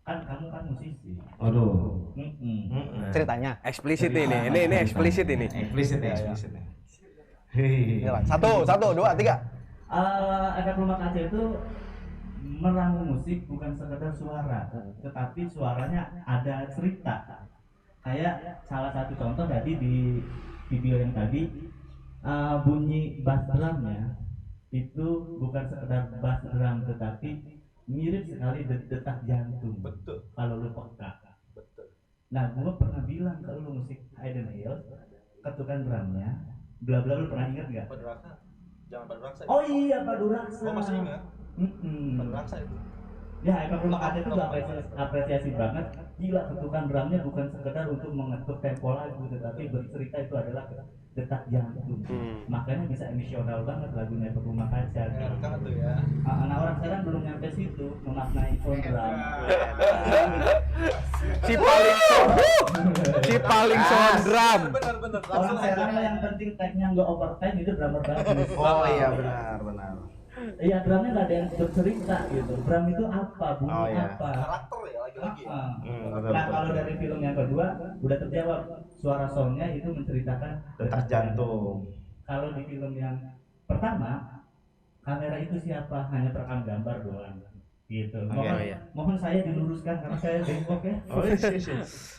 Kan kamu kan musisi. Aduh. Ceritanya Eksplisit ini eksplisit ini. Eksplisit. Satu, dua, tiga. Efek rumah kaca itu meramu musik bukan sekedar suara, tetapi suaranya ada cerita. Kayak salah satu contoh tadi di video yang tadi, bunyi bass drumnya itu bukan sekedar bass drum, tetapi mirip sekali detak jantung. Betul. Kalau lu peka. Betul. Nah, gua pernah bilang kalau lu musik Hidden Hills, ketukan drumnya, bla bla, lu pernah ingat nggak? Paduraksa. Jangan Paduraksa. Oh iya, Paduraksa. Gua masih ingat. Paduraksa itu. Ya, efek rumah kaca itu gua apresiasi banget. Gila, ketukan drumnya bukan sekedar untuk mengetuk tempo lagu, tetapi bercerita itu adalah detak jantung. Makanya bisa emosional banget lagunya efek rumah kaca. Tuh ya. Anak orang sekarang belum nyampe situ memaknai sound drum. Si paling sound drum. Benar. Orang sekarang yang penting tag-nya nggak overtime itu drummer bagus. Oh iya benar. Iya, drumnya nggak ada yang bercerita gitu. Drum itu apa? Bunyi apa? Karakter ya lagi-lagi. Nah, kalau dari film yang kedua udah terjawab, suara soundnya itu menceritakan Detak jantung. Kalau di film yang pertama, kamera itu siapa? Hanya perekam gambar doang. Gitu. Mohon saya diluruskan karena saya bengkok ya.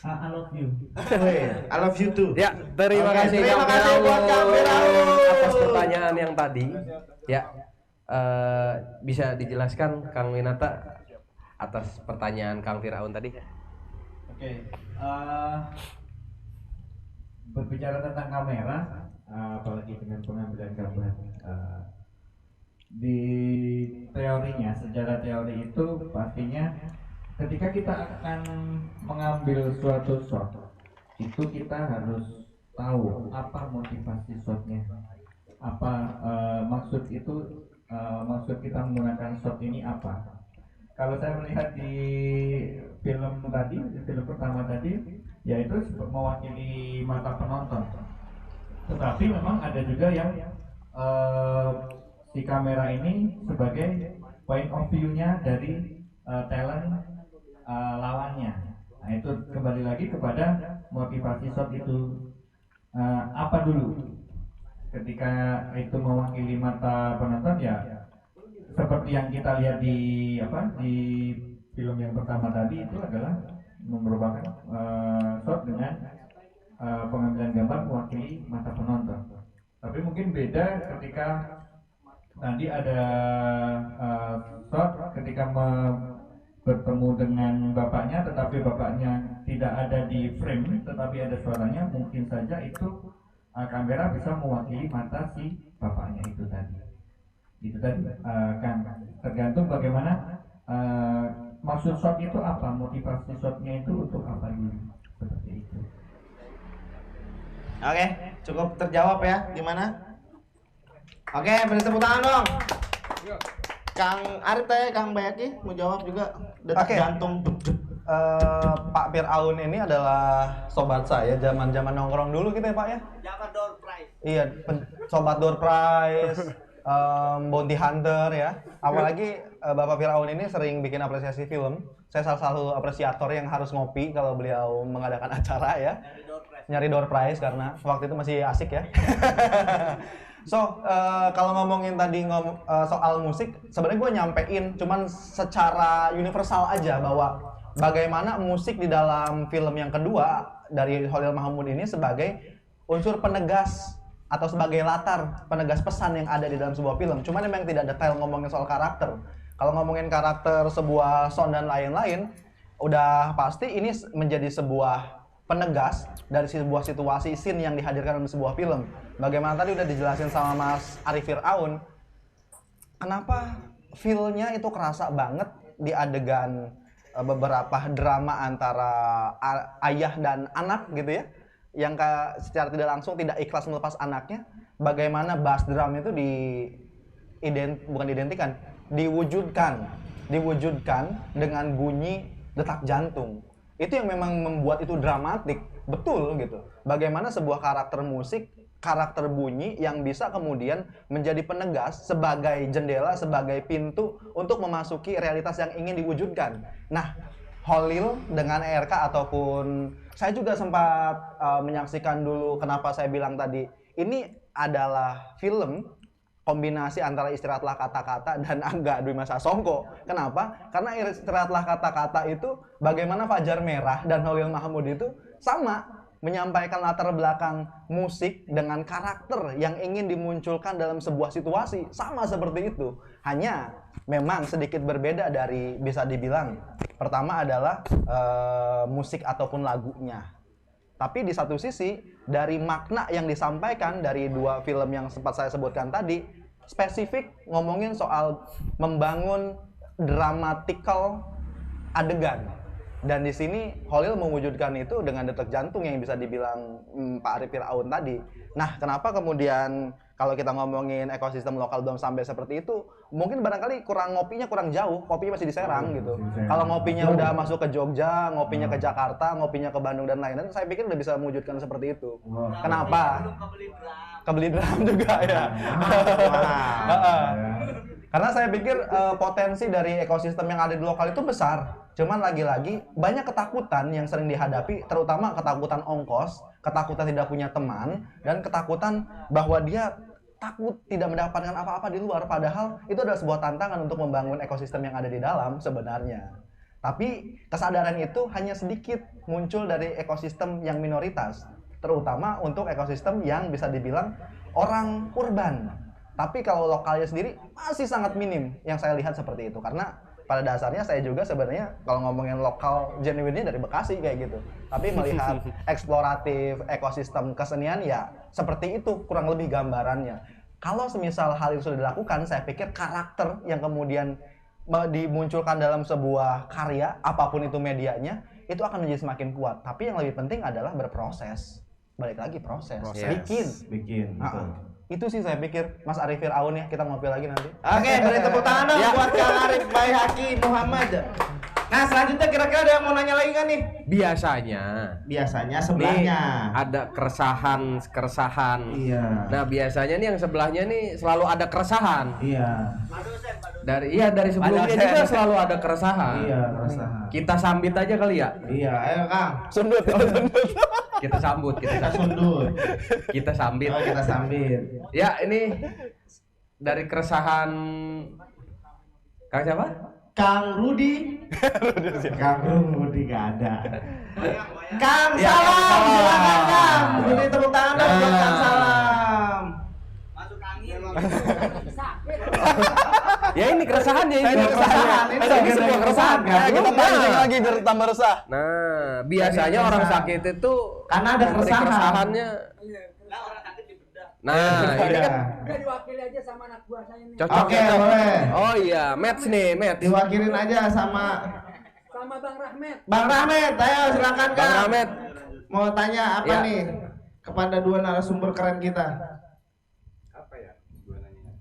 I love you. I love you too. Ya, terima kasih buat Kang Firaun atas pertanyaan yang tadi. Ya, bisa dijelaskan Kang Winata atas pertanyaan Kang Firaun tadi? Oke, berbicara tentang kamera, apalagi dengan pengambilan gambar, di teorinya, secara teori itu pastinya ketika kita akan mengambil suatu shot, itu kita harus tahu apa motivasi shotnya, apa maksud itu, maksud kita menggunakan shot ini apa. Kalau saya melihat di film tadi, film pertama tadi, yaitu mewakili mata penonton. Tetapi memang ada juga yang si kamera ini sebagai point of view-nya dari talent lawannya. Nah, itu kembali lagi kepada motivasi shot itu apa dulu. Ketika itu mewakili mata penonton, ya seperti yang kita lihat di film yang pertama tadi, itu adalah merupakan shot dengan pengambilan gambar mewakili mata penonton. Tapi mungkin beda ketika tadi ada shot ketika bertemu dengan bapaknya, tetapi bapaknya tidak ada di frame, tetapi ada suaranya. Mungkin saja itu kamera bisa mewakili mata si bapaknya itu tadi. Itu tadi kan tergantung bagaimana maksud shot itu apa, motivasi shotnya itu untuk apa dulu, seperti itu. Oke, cukup terjawab ya. Gimana? Oke, beri tepuk tangan dong. Kang Arif teh, Kang Bayaki mau jawab juga. Detak jantung. Pak Firaun ini adalah sobat saya zaman-zaman nongkrong dulu gitu ya Pak ya. Zaman door prize. Iya, sobat door prize, bounty hunter ya. Apalagi Bapak Firaun ini sering bikin apresiasi film. Saya salah satu apresiator yang harus ngopi kalau beliau mengadakan acara ya. Nyari door prize karena waktu itu masih asik ya. So, kalau ngomongin tadi soal musik, sebenarnya gue nyampein cuman secara universal aja bahwa bagaimana musik di dalam film yang kedua dari Khalil Mahmud ini sebagai unsur penegas atau sebagai latar penegas pesan yang ada di dalam sebuah film. Cuman memang tidak detail ngomongin soal karakter. Kalau ngomongin karakter sebuah sound dan lain-lain, udah pasti ini menjadi sebuah penegas dari sebuah situasi scene yang dihadirkan dalam sebuah film. Bagaimana tadi udah dijelasin sama Mas Arif Fir'aun, kenapa feel-nya itu kerasa banget di adegan beberapa drama antara ayah dan anak gitu ya, yang secara tidak langsung tidak ikhlas melepas anaknya. Bagaimana bass drum itu diwujudkan dengan bunyi detak jantung. Itu yang memang membuat itu dramatik, betul gitu. Bagaimana sebuah karakter musik, karakter bunyi yang bisa kemudian menjadi penegas sebagai jendela, sebagai pintu untuk memasuki realitas yang ingin diwujudkan. Nah, Holil dengan ERK ataupun saya juga sempat menyaksikan dulu, kenapa saya bilang tadi ini adalah film kombinasi antara Istirahatlah Kata-Kata dan Angga Dwi Mas Sasongko. Kenapa? Karena Istirahatlah Kata-Kata itu bagaimana Fajar Merah dan Holil Mahmud itu sama menyampaikan latar belakang musik dengan karakter yang ingin dimunculkan dalam sebuah situasi, sama seperti itu. Hanya memang sedikit berbeda dari, bisa dibilang, pertama adalah musik ataupun lagunya. Tapi di satu sisi, dari makna yang disampaikan dari dua film yang sempat saya sebutkan tadi, spesifik ngomongin soal membangun dramatikal adegan. Dan di sini Holil mewujudkan itu dengan detak jantung yang bisa dibilang Pak Arif Fir'aun tadi. Nah, kenapa kemudian kalau kita ngomongin ekosistem lokal belum sampai seperti itu, mungkin barangkali ngopinya kurang jauh, kopinya masih di Serang gitu. Kalau ngopinya udah masuk ke Jogja, ngopinya ke Jakarta, ngopinya ke Bandung dan lain-lain, saya pikir udah bisa mewujudkan seperti itu. Kenapa? Kebeli drum juga ya. Karena saya pikir potensi dari ekosistem yang ada di lokal itu besar. Cuman lagi-lagi banyak ketakutan yang sering dihadapi, terutama ketakutan ongkos, ketakutan tidak punya teman, dan ketakutan bahwa dia takut tidak mendapatkan apa-apa di luar. Padahal itu adalah sebuah tantangan untuk membangun ekosistem yang ada di dalam sebenarnya. Tapi kesadaran itu hanya sedikit muncul dari ekosistem yang minoritas, terutama untuk ekosistem yang bisa dibilang orang urban. Tapi kalau lokalnya sendiri masih sangat minim yang saya lihat seperti itu. Karena pada dasarnya saya juga sebenarnya kalau ngomongin lokal genuine-nya dari Bekasi kayak gitu. Tapi melihat eksploratif ekosistem kesenian ya seperti itu kurang lebih gambarannya. Kalau semisal hal itu sudah dilakukan, saya pikir karakter yang kemudian dimunculkan dalam sebuah karya, apapun itu medianya, itu akan menjadi semakin kuat. Tapi yang lebih penting adalah berproses. Balik lagi proses. Bikin. Itu sih saya pikir. Mas Arif Fir'aun ya, kita ngopi lagi nanti. Oke, beri tepuk tangan dong buat Kang Arif Baihaqi Muhammad. Nah, selanjutnya kira-kira ada yang mau nanya lagi kan nih? Biasanya sebelahnya nih ada keresahan. Iya. Nah, biasanya nih yang sebelahnya nih selalu ada keresahan. Iya. Dari sebelumnya juga selalu ada keresahan. Iya, keresahan. Kita sambit aja kali ya. Iya, ayo Kang. Sundut. Kita sambut. Sundut. Kita sambit. Oh, kita sambit. Ya, ini dari keresahan Kang siapa? Kang Rudi. Kang Rudi gak ada. Kang Ya, Salam, Kang silakan Salam. Kang. Beri tepuk tangan dong buat Kang Salam. Ya ini keresahannya ini. Ini sebuah keresahan kan? Nah, kita pancing lagi biar tambah resah. Nah, biasanya orang sakit itu karena ada keresahannya. Nah, ini kan Udah diwakili aja sama anak buah saya nih. cocok. Oke, boleh. Oh iya, match nih, match. Diwakilin aja sama Bang Rahmat. Bang Rahmat. Ayo silakan Kang. Bang Rahmat. Mau tanya apa Ya. nih kepada dua narasumber keren kita? Apa ya? Gue nanya.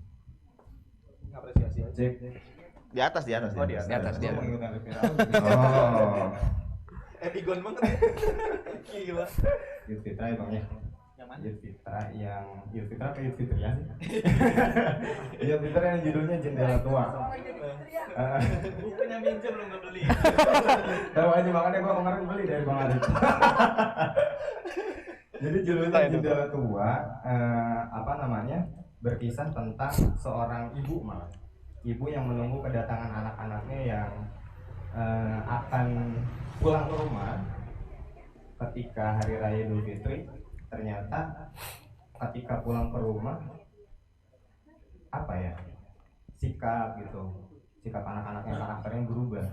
Apresiasi aja. Di atas. Oh, di atas. Oh. Epigon banget. Gila. Yudhfitra ya Bang ya? Yang mana? Yudhfitra yang Yudhfitra ke Yudhfitria sih? Yudhfitra yang judulnya Jendela Tua. Bukunya minjem lu nggak beli. Tahu aja makanya gua kemarin beli dari Bang Arif. Jadi judulnya Jendela Tua, berkisah tentang seorang ibu malah. Ibu yang menunggu kedatangan anak-anaknya yang akan pulang ke rumah ketika hari raya Idul Fitri. Ternyata ketika pulang ke rumah sikap anak-anaknya, karakternya berubah.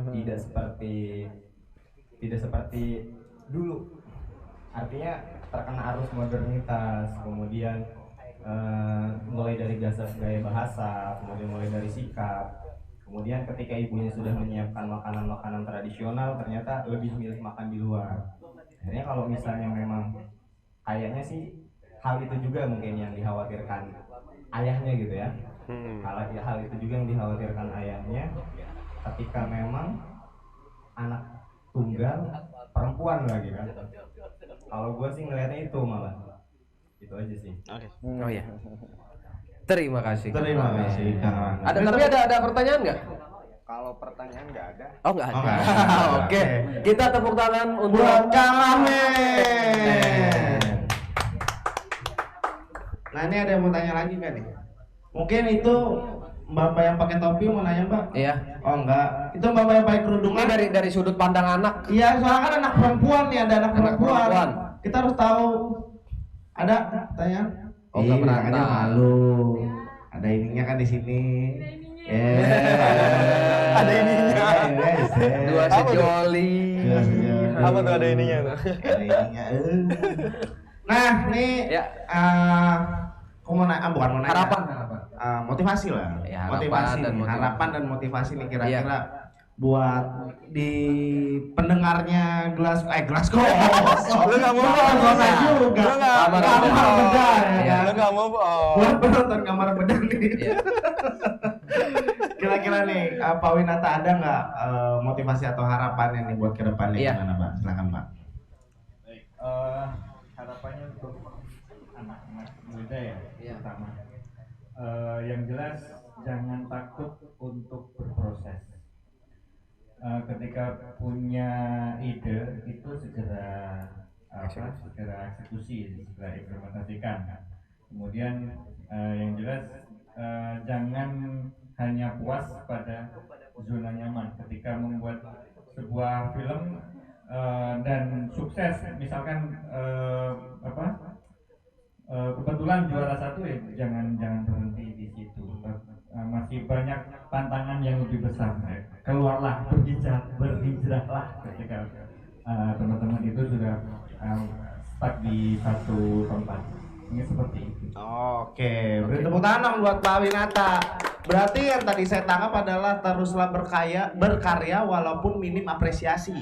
Tidak seperti dulu. Artinya terkena arus modernitas, kemudian mulai dari gaya bahasa, kemudian mulai dari sikap. Kemudian ketika ibunya sudah menyiapkan makanan-makanan tradisional, ternyata lebih milih makan di luar. Akhirnya kalau misalnya memang kayaknya sih hal itu juga mungkin yang dikhawatirkan ayahnya gitu ya. Hal itu juga yang dikhawatirkan ayahnya ketika memang anak tunggal perempuan lagi kan. Kalau gue sih ngelihatnya itu malah. Itu aja sih. Oke. Oh iya. Terima kasih. Terima kasih. Tapi ada pertanyaan nggak? Kalau pertanyaan nggak ada. Oh nggak ada. Oke. Kita tepuk tangan untuk Kang Ahmed. Nah ini ada yang mau tanya lagi kan nih? Mungkin itu Bapak yang pakai topi mau nanya Mbak? Iya. Oh enggak. Itu Bapak yang pakai kerudung dari sudut pandang anak. Iya, soalnya kan anak perempuan nih, ada anak perempuan. Kita harus tahu. Ada pertanyaan? Oh, nggak pernah makanya tahu. malu. Ada ininya kan di sini. Ada ininya. Dua sejoli. Apa tuh ada ininya tuh? Ada ininya. Nah, nih aku mau nanya, bukan mau nanya. Harapan. Motivasi lah. Ya, harapan dan motivasi nih kira-kira buat di pendengarnya gelas kosong. Lu nggak mau juga. Kamar bedah ya. Lu nggak mau Buat penonton kamar bedah nih. Kira-kira nih Pak Winata ada nggak motivasi atau harapannya nih buat kedepannya gimana Pak? Silakan Pak. Baik, harapannya untuk anak-anak muda ya, pertama. Yang jelas jangan takut untuk berproses. Ketika punya ide itu segera eksekusi, segera implementasikan. Kemudian yang jelas jangan hanya puas pada zona nyaman ketika membuat sebuah film dan sukses, misalkan kebetulan juara 1 ya jangan berhenti di situ. Masih banyak tantangan yang lebih besar. Keluarlah, berhijrahlah ketika teman-teman itu sudah stuck di satu tempat. Ini seperti itu. Oke, beri tepuk tangan buat Pak Winata. Berarti yang tadi saya tangkap adalah teruslah berkarya walaupun minim apresiasi.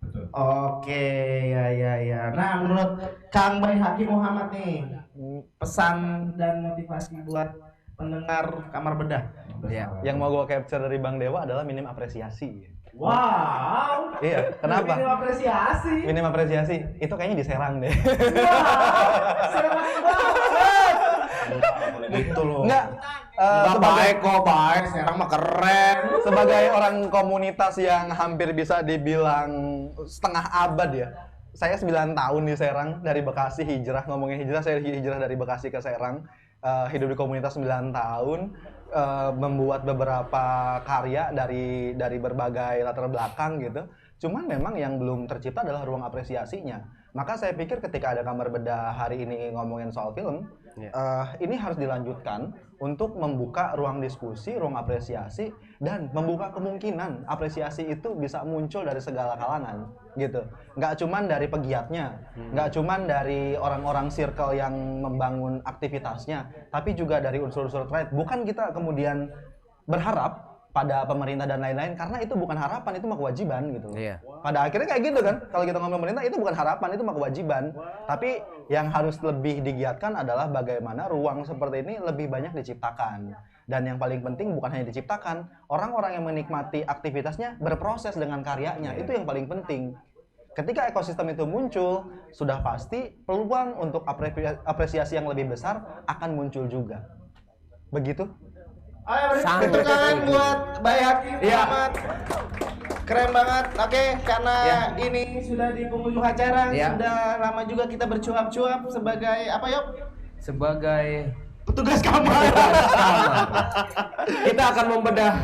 Betul. Oke, ya. Nah, menurut Kang Bayi Hakim Muhammad nih, pesan dan motivasi buat pendengar kamar bedah. Yang mau gue capture dari Bang Dewa adalah minim apresiasi. Wow. Iya, kenapa? Minim apresiasi. Minim apresiasi. Itu kayaknya diserang deh. Serang banget. Gitu loh. Enggak. Baik kok, baik. Serang mah keren. Sebagai orang komunitas yang hampir bisa dibilang setengah abad ya. Saya 9 tahun di Serang, dari Bekasi hijrah. Ngomongin hijrah, saya hijrah dari Bekasi ke Serang. Hidup di komunitas 9 tahun. Membuat beberapa karya dari berbagai latar belakang gitu. Cuman memang yang belum tercipta adalah ruang apresiasinya. Maka saya pikir ketika ada kamar bedah hari ini ngomongin soal film, ini harus dilanjutkan untuk membuka ruang diskusi, ruang apresiasi, dan membuka kemungkinan apresiasi itu bisa muncul dari segala kalangan gitu. Nggak cuman dari pegiatnya, nggak cuman dari orang-orang circle yang membangun aktivitasnya, tapi juga dari unsur-unsur terkait. Bukan kita kemudian berharap pada pemerintah dan lain-lain, karena itu bukan harapan, itu mah kewajiban gitu. Pada akhirnya kayak gitu kan, kalau kita ngomong pemerintah itu bukan harapan, itu mah kewajiban. Tapi yang harus lebih digiatkan adalah bagaimana ruang seperti ini lebih banyak diciptakan. Dan yang paling penting bukan hanya diciptakan, orang-orang yang menikmati aktivitasnya berproses dengan karyanya, itu yang paling penting. Ketika ekosistem itu muncul, sudah pasti peluang untuk apresiasi yang lebih besar akan muncul juga. Begitu? Ayo beri tepuk tangan buat Bayi Hakim Muhammad. Keren banget. Oke, karena ini sudah di penghujung acara, sudah lama juga kita bercuap-cuap sebagai apa Yop? Sebagai petugas kamar. Kita akan membedah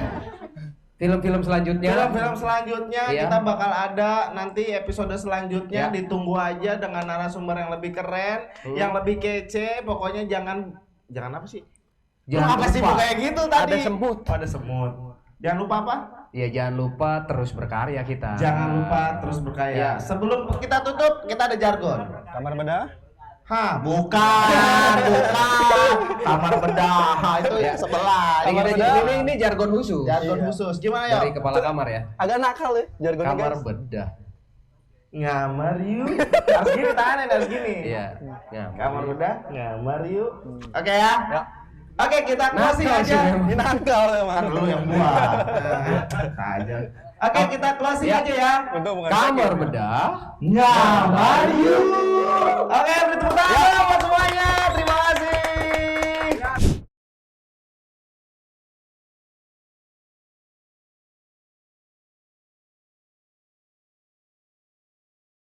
film-film selanjutnya. Film-film selanjutnya kita bakal ada nanti episode selanjutnya, ditunggu aja dengan narasumber yang lebih keren, yang lebih kece. Pokoknya jangan apa sih? Jangan apa sih kayak gitu tadi? Ada semut. Ada semut. Jangan lupa apa? Ya jangan lupa terus berkarya kita. Jangan lupa terus berkarya. Sebelum kita tutup, kita ada jargon. Kamar bedah. Hah, bukan. Kamar bedah itu yang sebelah. Ini jargon khusus. Jargon khusus. Gimana ya? Dari kepala kamar ya. Agak nakal ya jargonnya Kamar guys. bedah. Ngamar yuk. Harus gini tangannya, harus gini. Iya. Kamar bedah, ngamar yuk. Oke ya. Oke, kita closing Nakal aja. sih, Ini nakal emang. Kan lu yang buat. Aja. Oke, kita closing aja ya. Kamar bedah. Ngamar yuk. Oke, beri tepuk tangan buat semuanya.